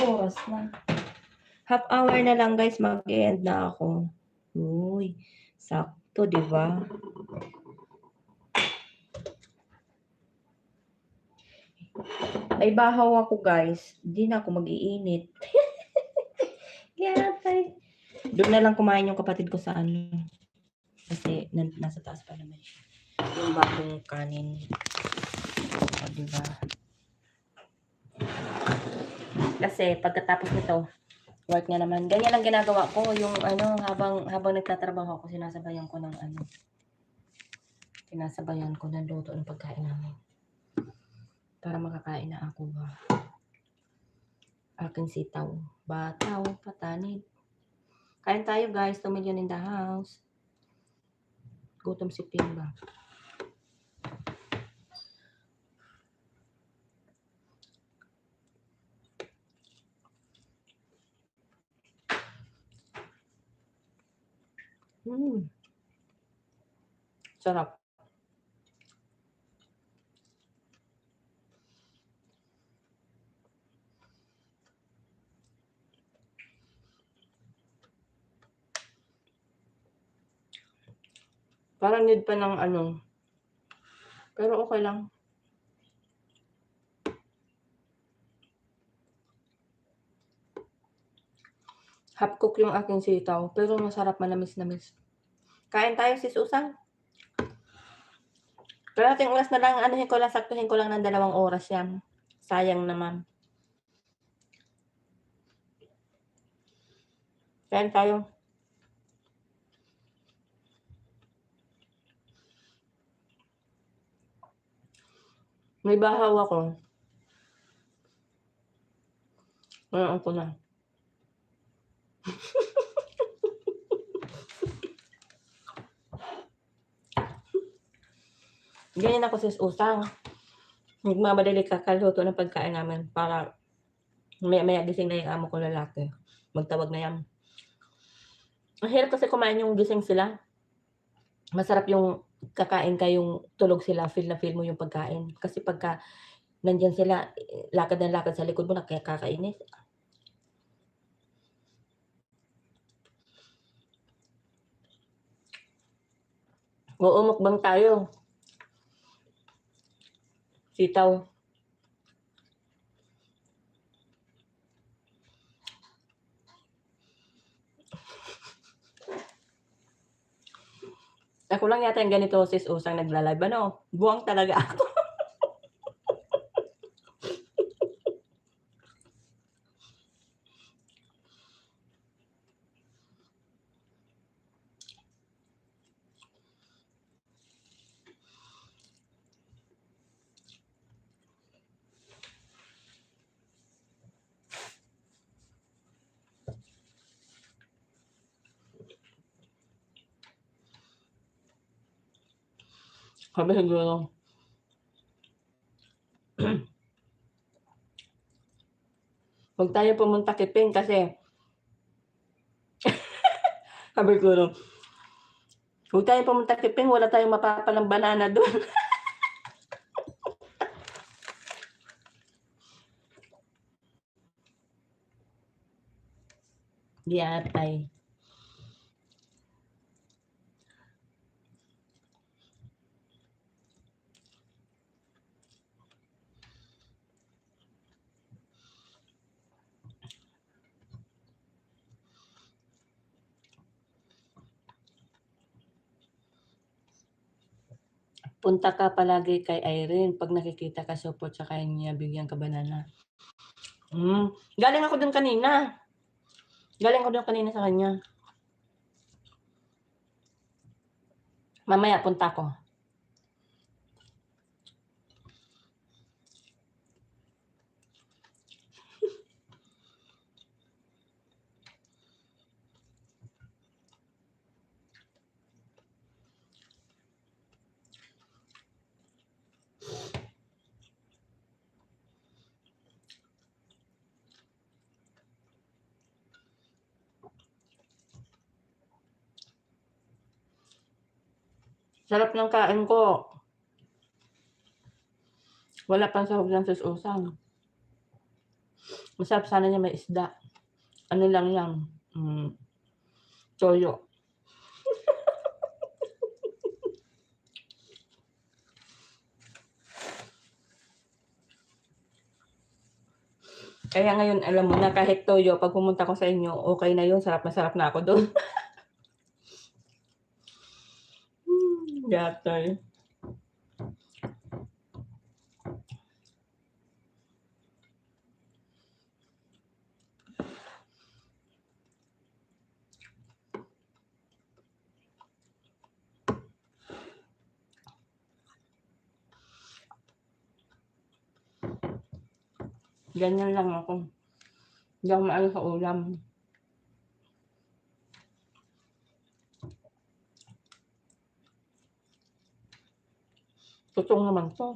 Oras na. Half hour na lang, guys, mag-end na ako. Uy, sakto, di ba? Ay, bahaw ako, guys. Hindi na ako mag-iinit. Kaya, doon na lang kumain yung kapatid ko sa ano. Kasi, nasa taas pa naman siya. Yung bagong kanin. O, di ba? Kasi, pagkatapos nito, work nga naman. Ganyan ang ginagawa ko. Yung ano, habang nagtatrabaho ako, sinasabayan ko ng ano. Sinasabayan ko ng luto ng pagkain namin. Para makakain na ako ba. Aking sitaw. Bataw, patanid. Kain tayo, guys. 2 million in the house. Gutom si Pimba. Sarap. Parang need pa ng ano. Pero okay lang. Half cook yung aking sitaw. Pero masarap, manamis-namis. Kain tayo, sis Usang. Pero ating oras na lang, saktuhin ko lang ng 2 oras yan. Sayang naman. Kain tayo. May bahaw ako. Ngayon ko na. Ganyan ako, sis Usang. Magmamadali kakaluto ng pagkain namin para maya gising na yung amo ko lalaki. Magtawag na yan. Ang hirap kasi kumain yung gising sila. Masarap yung kakain ka yung tulog sila, feel na feel mo yung pagkain. Kasi pagka nandyan sila, lakad na lakad sa likod mo, nakakainis. Oo, mukbang tayo. Sitaw. Ako lang yata yung ganito, sis Usang nagla-live. Ano? Buwang talaga ako. Sabi siguro, huwag tayo pumunta Kiping kasi sabi siguro, huwag tayo pumunta Kiping, wala tayong mapapalang banana doon. Di atay. Punta ka palagi kay Irene. Pag nakikita ka, support sa kanya, bigyan ka banana. Galing ako dun kanina. Galing ako dun kanina sa kanya. Mamaya punta ko. Sarap ng kain ko. Wala pang sahog ng sus-usang. Masarap sana niya may isda. Ano lang yan? Toyo. Kaya ngayon, alam mo na, kahit toyo, pag pumunta ko sa inyo, okay na yun. Sarap na sarap na ako doon. Yatoy. Ganyan lang ako. Hindi ako maano sa ulam. Tutong naman to.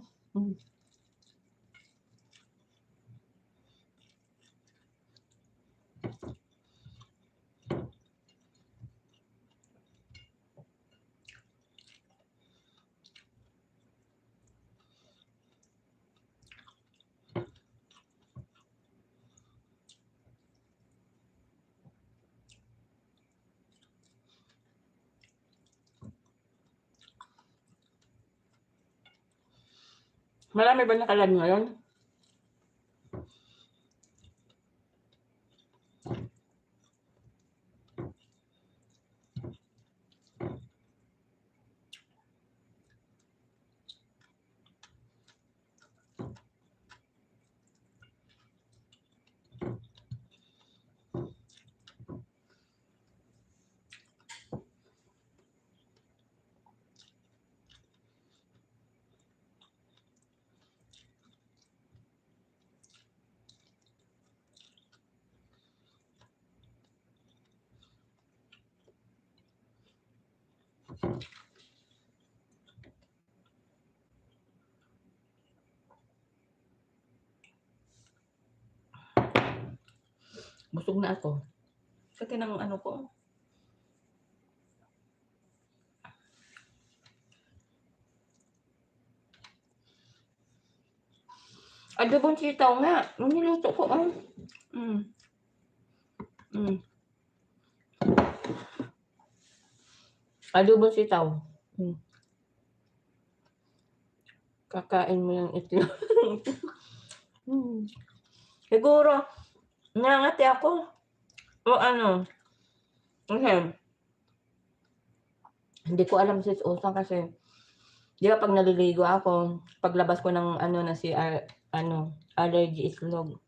Marami ba nakalag ngayon? Busog na ako. Kasi ng ano ko. Adobong sitaw nga. Ang niluto ko. Adobong sitaw. Kakain mo yung itlog. Siguro, nangangati ako. O ano. Okay. Hindi ko alam si Usang kasi di ba pag naliligo ako, paglabas ko ng ano na si allergy itlog.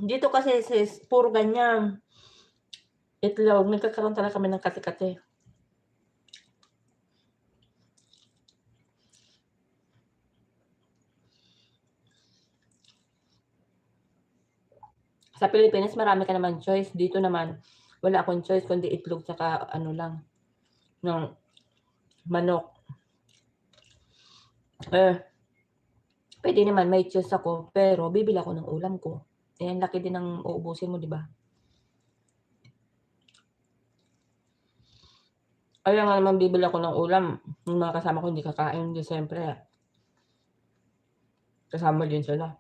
Dito kasi sis, puro ganyan. Itlog, nagkakaroon talaga kami ng kati-kati. Sa Pilipinas, marami ka naman choice. Dito naman, wala akong choice kundi itlog saka ano lang, ng manok. Pwede naman may choice ako, pero bibili ako ng ulam ko. Eh, ang laki din ng uubusin mo, 'di ba? Kaya nga naman bibili ako ng ulam, yung mga kasama ko hindi kakain, di siyempre kasama din sila.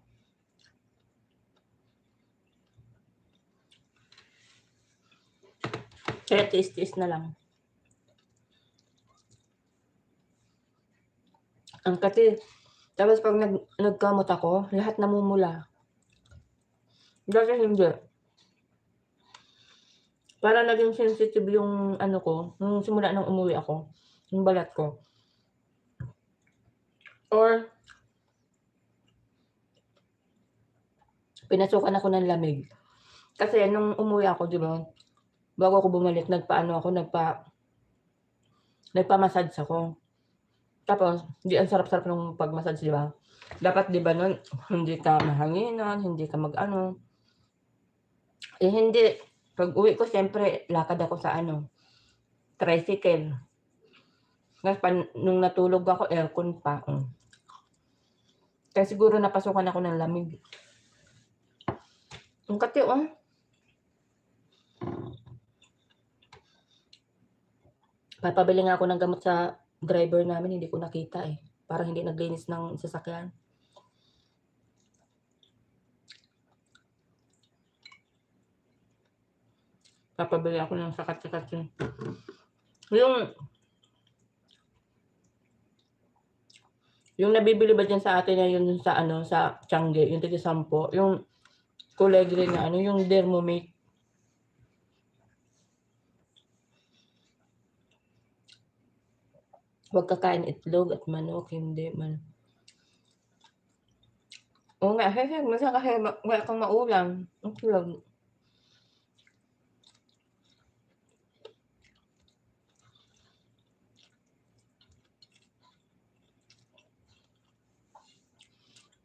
Kaya tiis-tiis na lang. Ang kati. Tapos pag nagkamot ako, lahat namumula. Dati hindi. Parang naging sensitive yung ano ko, nung simula nung umuwi ako, yung balat ko. Or pinasukan ako ng lamig. Kasi nung umuwi ako, di ba, bago ako bumalik, nagpa-massage ako. Tapos, di ang sarap-sarap ng pag-massage, di ba? Dapat, di ba, nun, hindi ka mahanginan, hindi ka mag-ano. Eh, hindi. Pag-uwi ko, siyempre, lakad ako sa tricycle. Tapos, nung natulog ako, aircon pa. Kaya siguro napasukan ako ng lamig. Ang kati, Papabili nga ako ng gamot sa driver namin, hindi ko nakita eh. Parang hindi naglinis ng sasakyan. Papabili ako ng sakat-sakat yun. Yung nabibili ba dyan sa atin na yun sa sa Tiangge, yung tig 10, yung kulay green na yung Dermomate. Huwag kakain itlog at manok, hindi man. Oo nga, minsan kasi wala kang maulam, itlog.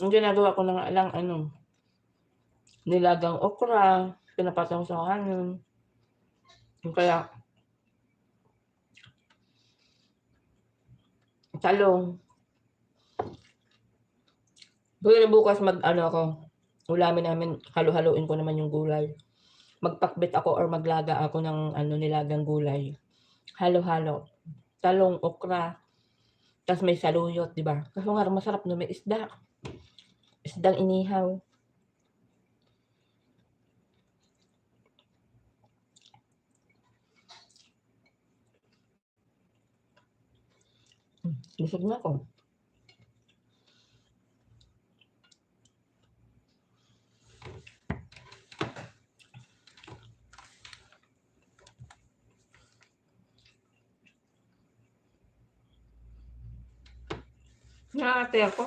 Ang ginagawa ko na nga lang nilagang okra, pinapatong sa kanin. Kaya talong. Bukas ulamin namin, halo-haloin ko naman yung gulay. Magpakbit ako or maglaga ako ng nilagang gulay. Halo-halo. Talong, okra, tas may saluyot, di ba? Kaso nga masarap no, may isda. Isdang inihaw. Busog na ako. Nakakate ako.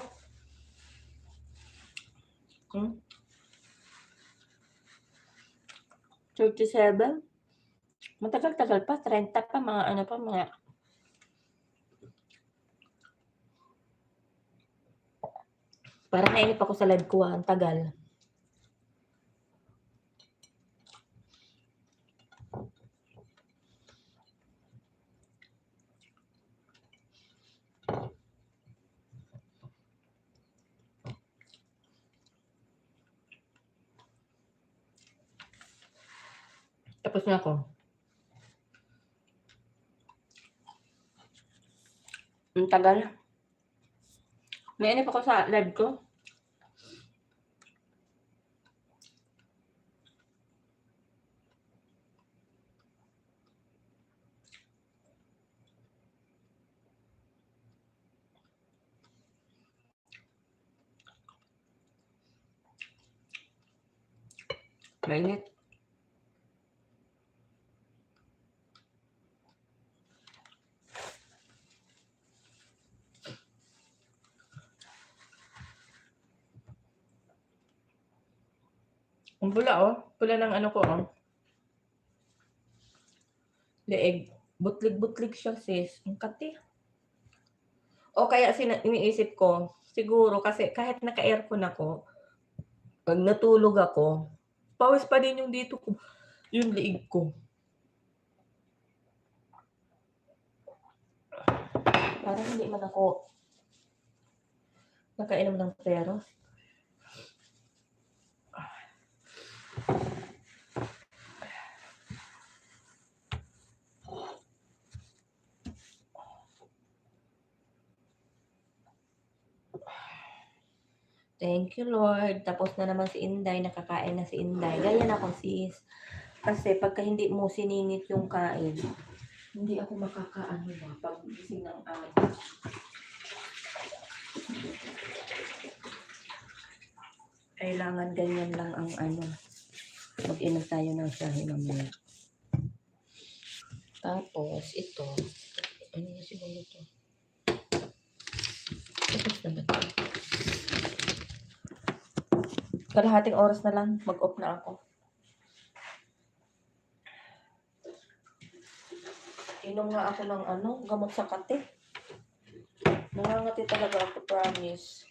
37? Matagal-tagal pa, 30 pa, mga parang nainip ako sa live ko, ang tagal. Tapos na ako. Ang tagal. Nainip ako sa live ko. Mainit. Ang pula pula ng ko leeg. Butlig-butlig siya sis. Ang kati. O kaya iniisip ko, siguro kasi kahit naka-aircon ako, pag natulog ako, pawis pa din yung dito ko, yung liig ko. Parang hindi man ako Nakainom ng pero. Thank you, Lord. Tapos na naman si Inday. Nakakain na si Inday. Ganyan ako, sis. Kasi pagka hindi mo siningit yung kain, hindi ako makakaano ba pag gising ng aga. Kailangan ganyan lang ang ano. Mag-inom tayo ng shahi mamaya. Tapos, ito. Ano na siguro ito? Tapos na ba ito? Kalahating oras na lang. Mag-off na ako. Inom nga ako ng ano, gamot sa kate. Nangangati talaga ako, promise.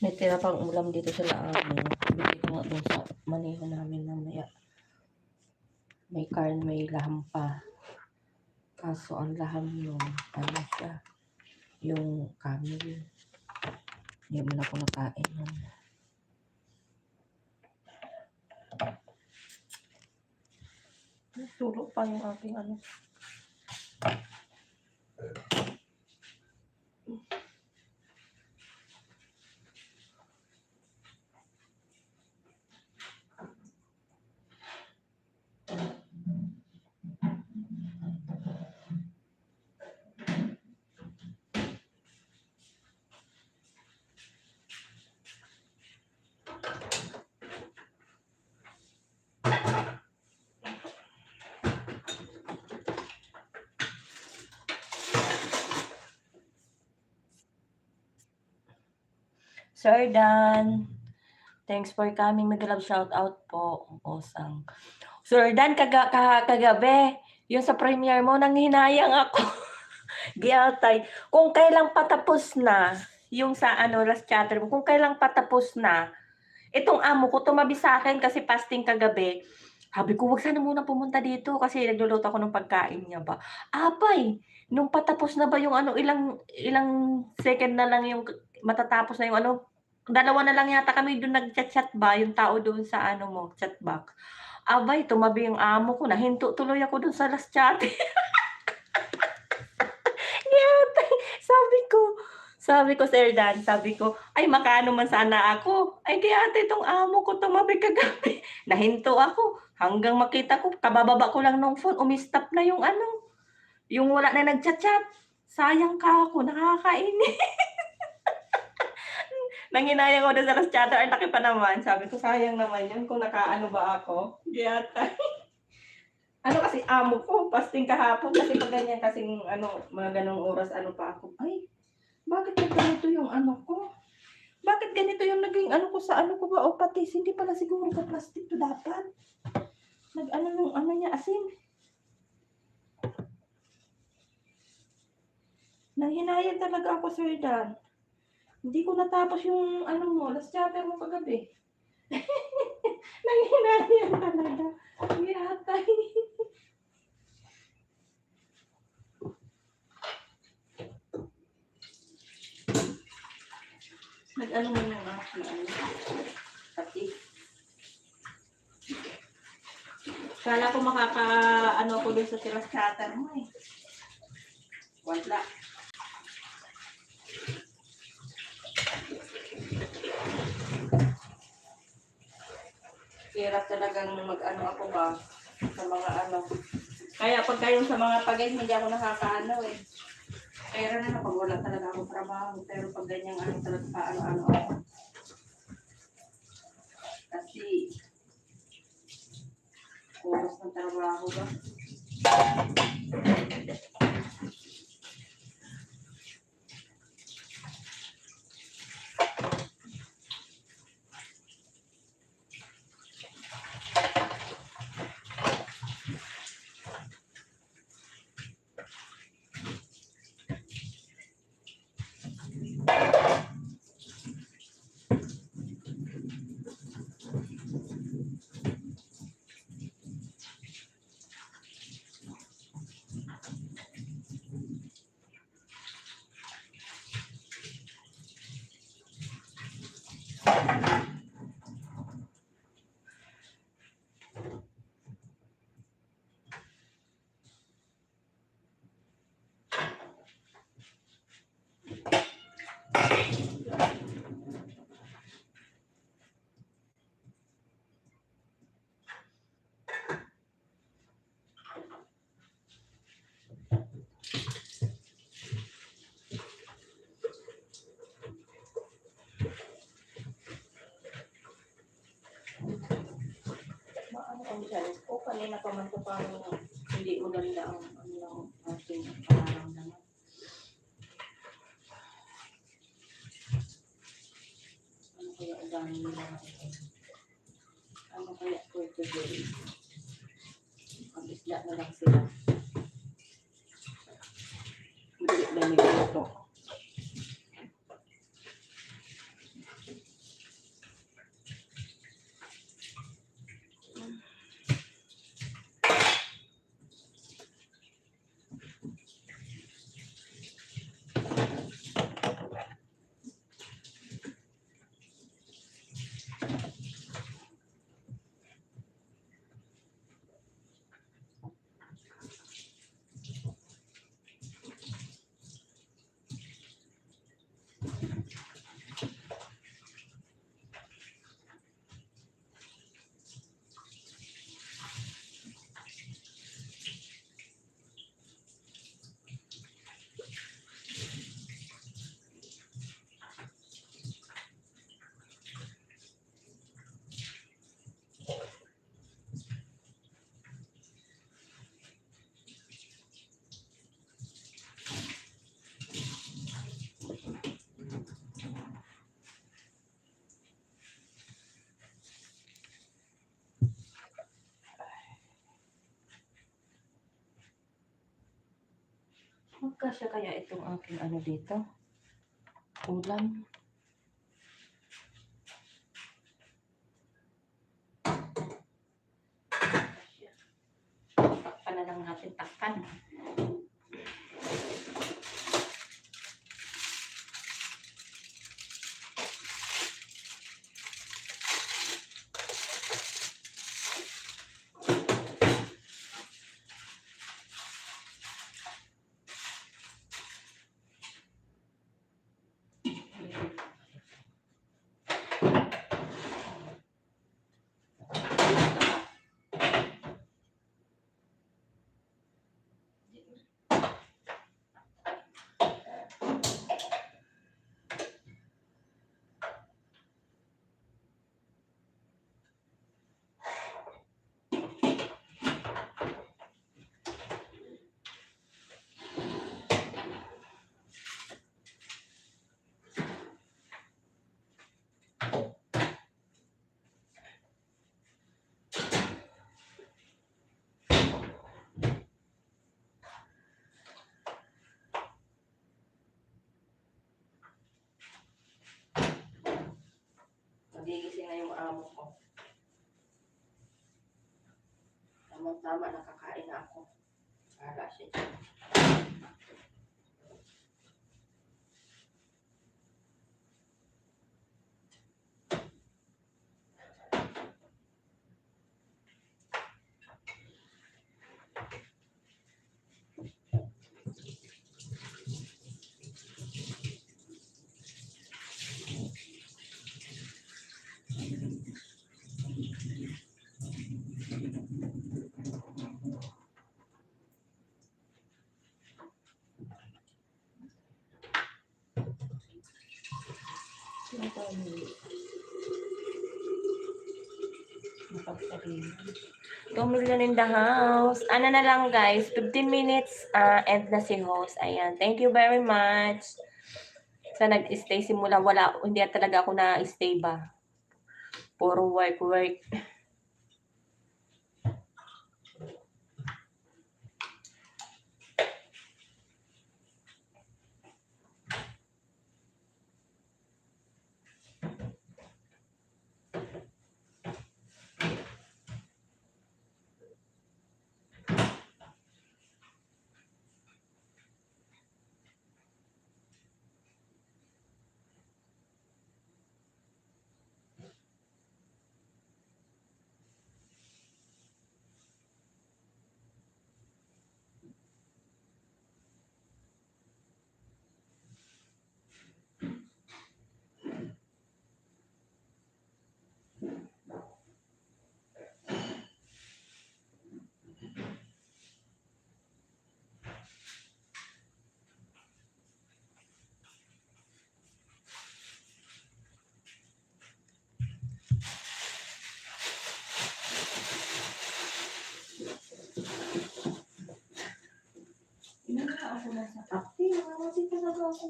May tira pang ulam dito sa amin. Bigay ko nga doon sa maneho namin mamaya. May karne, may laham pa. Kaso ang laham yung, ano siya, yung camel. Hindi mo na ako nakain nun. Tulog pa yung aking ano. Sir Dan, thanks for coming. Mag-love shout out po. Osang. Sir Dan, kagabi, yung sa premiere mo, nanghinayang ako. Giyatay. Kung kailang patapos na, yung sa ano, last chatter mo, kung kailang patapos na, itong amo ko tumabi sa akin kasi fasting kagabi. Sabi ko, wag sana muna pumunta dito kasi nagluluto ako ng pagkain niya ba. Abay, nung patapos na ba yung ano, ilang second na lang yung matatapos na yung ano, dalawa na lang yata kami doon nag-chat ba, yung tao doon sa ano mo, chat box. Abay, tumabi yung amo ko, nahinto tuloy ako doon sa last chat. Yatay, sabi ko, Sir Dan, sabi ko, ay makano man sana ako. Ay kaya ate, itong amo ko tumabi kagabi. Nahinto ako, hanggang makita ko, kabababa ko lang ng phone, umistop na yung ano, yung wala na nagchat-chat. Sayang ka ako, nakakainis. Nanginayang ako doon sa last chatter, ang laki pa naman. Sabi ko, sayang naman yun kung nakaano ba ako. Yata. Ano kasi amo ko, fasting kahapon kasi pag ganyan kasing ano, mga ganong oras ano pa ako. Ay, bakit ganito yung ano ko? Bakit ganito yung naging ano ko sa ano ko ba? O patis, hindi pala siguro sa plastic to dapat. Nag-ano nung ano niya, asin. Nanghinayang talaga ako, Sir Dan. Hindi ko natapos yung ano mo, last chatter mo kagabi. Nanghinayang talaga. Yatay. Nag-ano mo na nga, pati. Kala ko ano ako dun sa last chatter mo eh. Wala. Hirap talagang mag-ano ako ba sa mga ano. Kaya pag kayo sa mga pagay, hindi ako nakakaano eh. Kaya na pag wala talaga akong trabaho. Pero pag ganyang ano talaga paano-ano ako. Kasi oras ng trabaho ba? ang challenge ko. Kanina pa man ko parang hindi maganda ang ano ng ating panaramdaman. Ano kaya ang dami nila? Ano kaya for today? Mag-isla na lang sila. Hindi ba nito? Magkasya kaya itong aking ano dito? Ulam. Takpan na lang natin, takpan. Magigising na yung amo ko. Tamang-tama, nakakain na ako. Para siya. Napagsabihin. 2 million in the house. Ano na lang guys, 15 minutes end na si host. Ayan. Thank you very much. Sa nag-stay simula, hindi talaga ako na-stay ba. Puro work.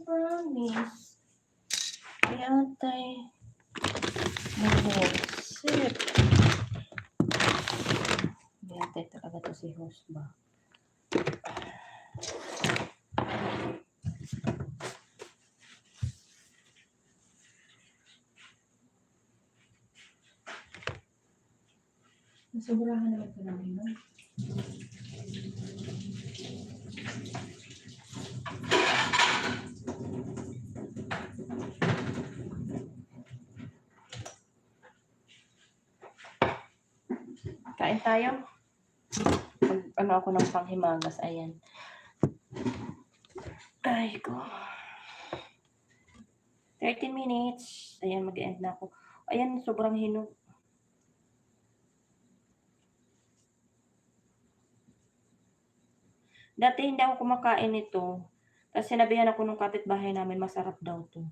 promise. Yatay. Mahusip. Yatay talaga to si Husba. Nasobrahan naman ka namin, no? Kain tayo. Ano ako ng panghimagas. Ayan. Ay ko. 30 minutes. Ayan, mag-end na ako. Ayan, sobrang hinog. Dati hindi ako kumakain nito. Tapos sinabihan ako nung kapitbahay namin, masarap daw to.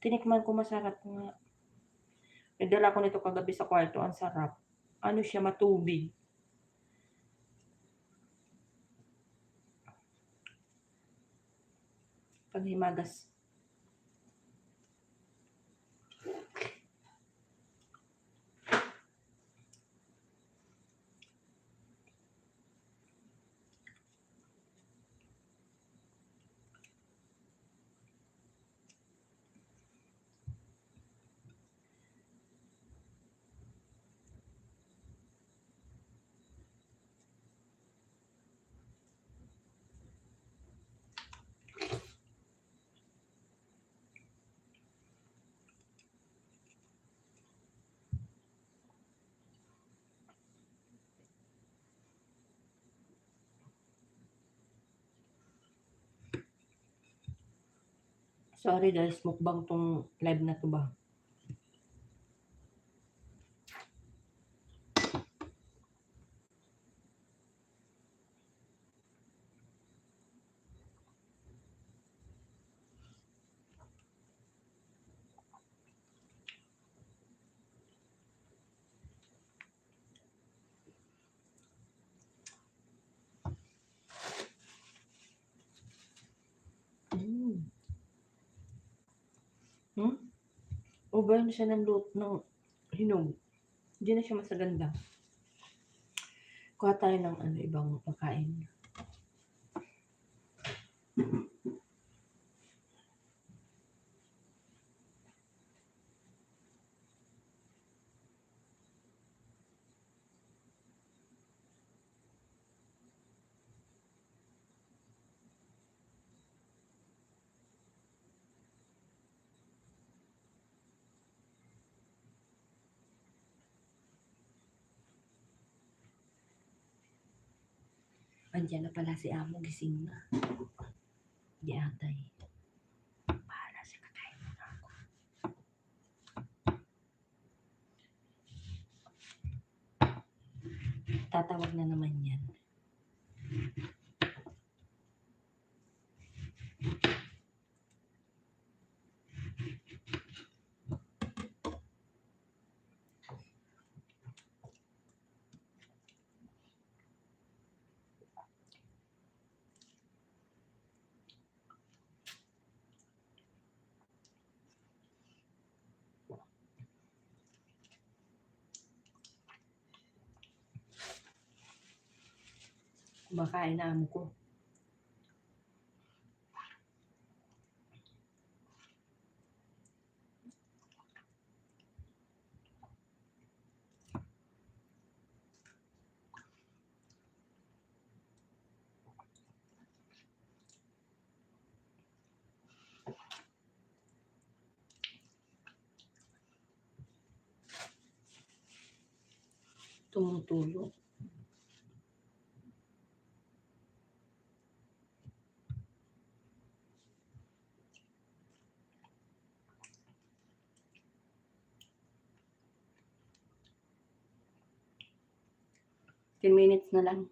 Tinikman ko, masarap nga. Nagdala ko nito kagabi sa kwarto, ang sarap. Ano siya, matubig. Panghimagas. Sorry guys, mukbang tong live na to ba? Over na siya ng hinog. Hindi na siya masaganda. Kuha tayo ng ibang pagkain. Andiyan na pala si Amo, gising na. Di atay. Para sa kakain mo na ako. Tatawag na naman yan. Kumakain na Amo ko. Tumutulog. Ten minutes na lang.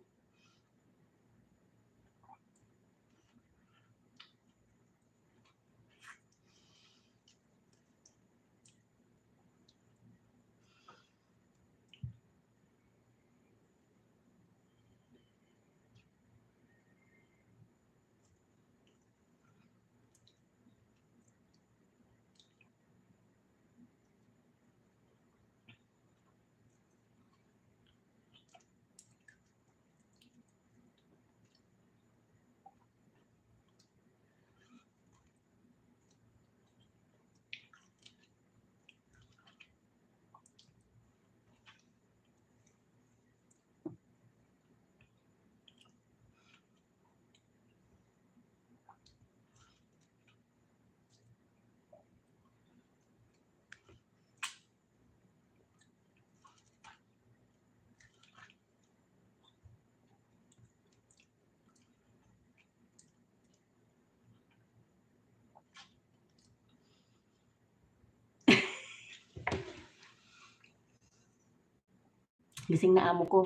Gising na amo ko.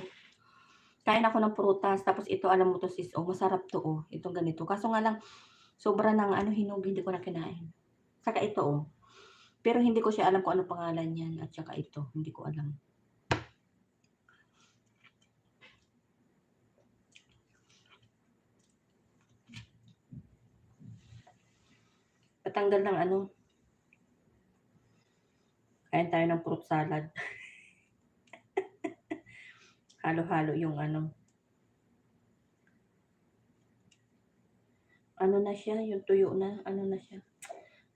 Kain ako ng prutas, tapos ito alam mo 'to sis, oh, masarap 'to, oh, itong ganito. Kaso nga lang sobra ng ano, hinog, hindi ko na kinain. Saka ito, oh, pero hindi ko siya alam kung anong pangalan niyan at saka ito, hindi ko alam. Patanggal ng ano, kain tayo ng fruit salad. Halo-halo yung ano. Ano na siya, yung tuyo na, ano na siya.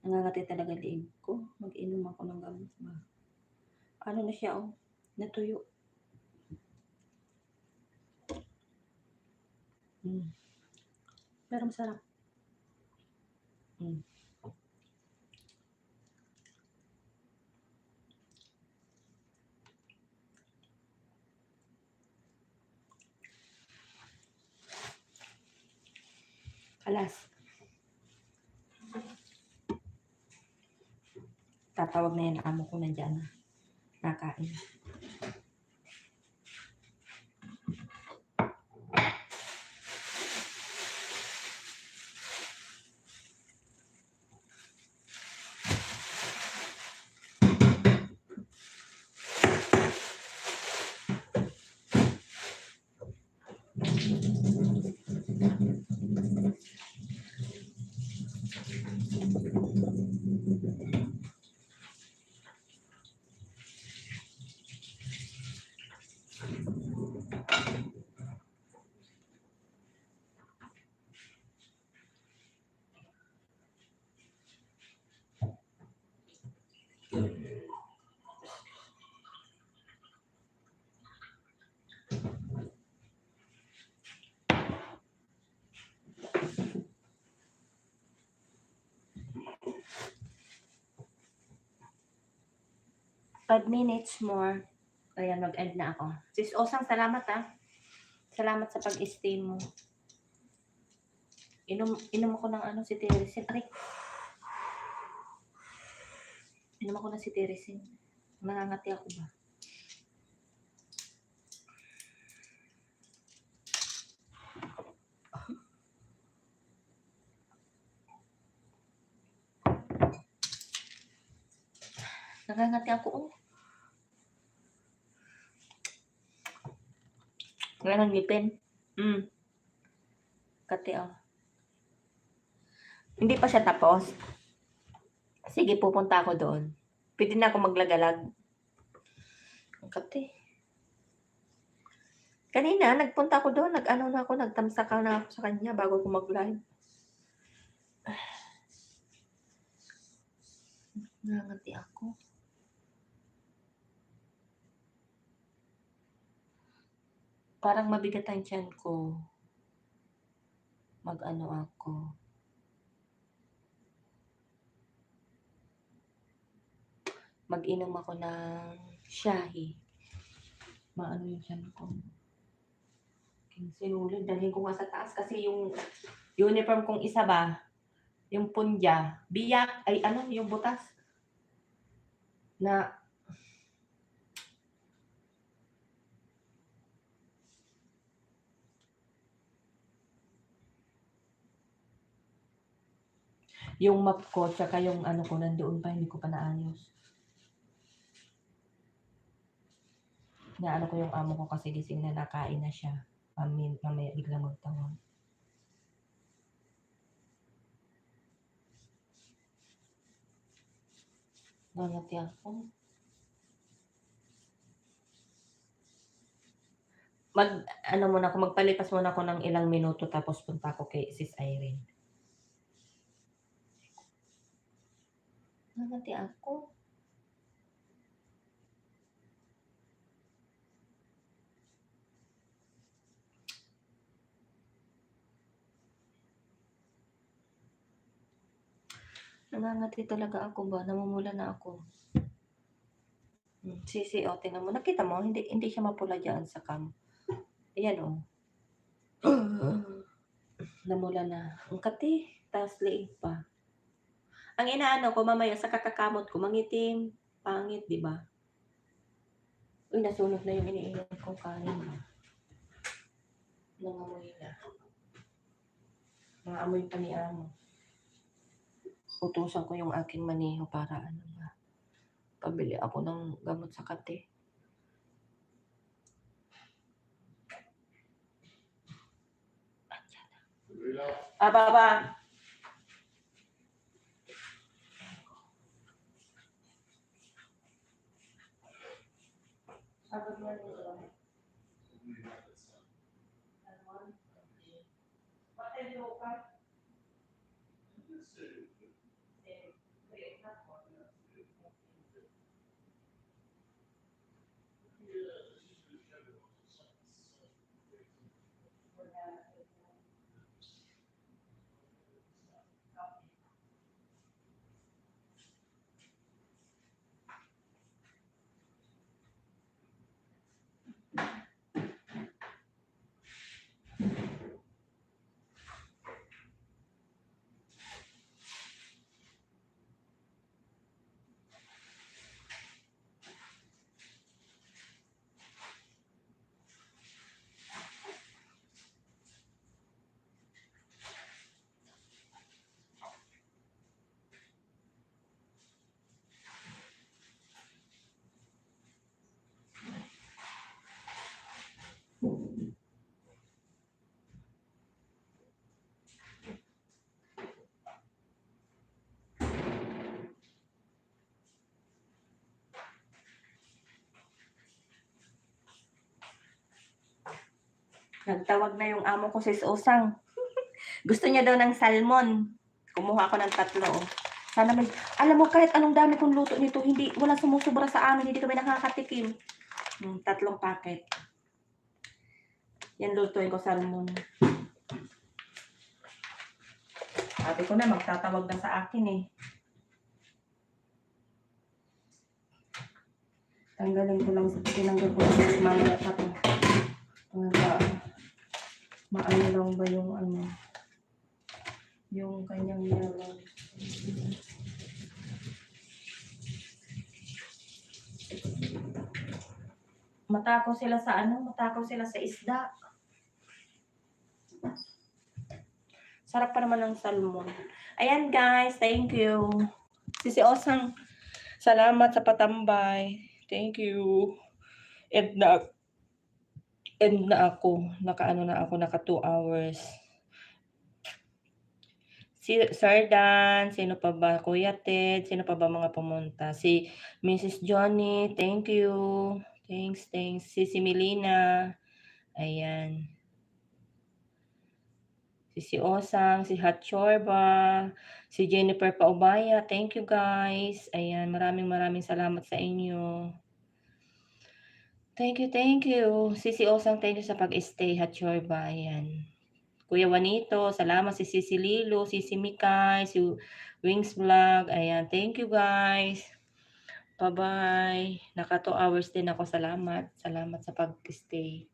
Nangangati talaga liig ko. Mag-inom ako ng gamot ba. Ano na siya, oh, natuyo. Mm. Pero masarap. Mm. Alas. Tatawag na yan amo ko nandiyan na. Nakain. Five minutes more. Ayan, mag-end na ako. Sis Osang, salamat ah. Salamat sa pag-stay mo. Inom ako ng ano, si Teresin. Aray. Inom ako ng si Teresin. Nangangati ako ba? Nangangati ako, oh. Ngayon ang ngipin. Kati, oh. Hindi pa siya tapos. Sige, pupunta ako doon. Pwede na ako maglagalag. Ang kati. Kanina, nagpunta ako doon. Nag-ano na ako, nagtamsaka na ako sa kanya bago ko mag-live. Nangangati ako. Parang mabigat ang tiyan ko. Mag-ano ako. Mag-inom ako ng shahi. Maano yung tiyan ko. Sinulid. Dalhin ko nga sa taas kasi yung uniform kong isa ba, yung punja, biyak, ay ano, yung butas. Na yung map ko, tsaka yung ano ko, nandoon pa, hindi ko pa naayos. Naano ko yung amo ko kasi gising na, nakain na siya. Mamaya biglang magtawag. Nangati ako. Ano muna ako, magpalipas muna ako ng ilang minuto tapos punta ako kay Sis Irene. Nangati ako. Nangangati talaga ako ba? Namumula na ako. Sisi, o, tingnan mo. Nakita mo, hindi siya mapula dyan sa cam. Ayan, o. Namula na. Ang kati. Tapos liig pa. Ang inaano ko, mamaya sa kakakamot ko, mangitim. Pangit, di ba? Uy, nasunog na yung iniinit kong kanin. Nangamoy na. Maamoy pa ni Amo. Utusan ko yung aking maniho para ano na. Pabili ako ng gamot sa kate. Baba. Nagtawag na yung amo ko sis Osang. Gusto niya daw ng salmon. Kumuha ako ng 3. Sana may, alam mo kahit anong dami kong luto nito, hindi, wala sumusubra sa amin, hindi kami nakakatikim. 3 packet. Yan lutuin ko salmon. Sabi ko na, magtatawag na sa akin eh. Tanggalin ko lang, tinanggal ko lang yung mamaya pa ito. Maano lang ba yung ano, yung kanyang yellow. Matakaw sila sa ano, matakaw sila sa isda. Sarap pa naman ng salmon. Ayan guys, thank you. Sisi Osang, salamat sa patambay. Thank you. And na ako, naka 2 hours. Si Sir Dan, sino pa ba? Kuya Ted, sino pa ba mga pumunta? Si Mrs. Johnny, thank you. Thanks. Si Melina, ayan. Si Osang, si Hatchorba, si Jennifer Paubaya, thank you guys. Ayan, maraming salamat sa inyo. Thank you. Si Osang, thank you sa pag-stay, Hatchorba, ayan. Kuya Juanito, salamat. Si Sisi Lilo, Sisi Mikay, si Wings Vlog. Ayan, thank you guys. Bye-bye. Naka 2 hours din ako. Salamat sa pag-stay.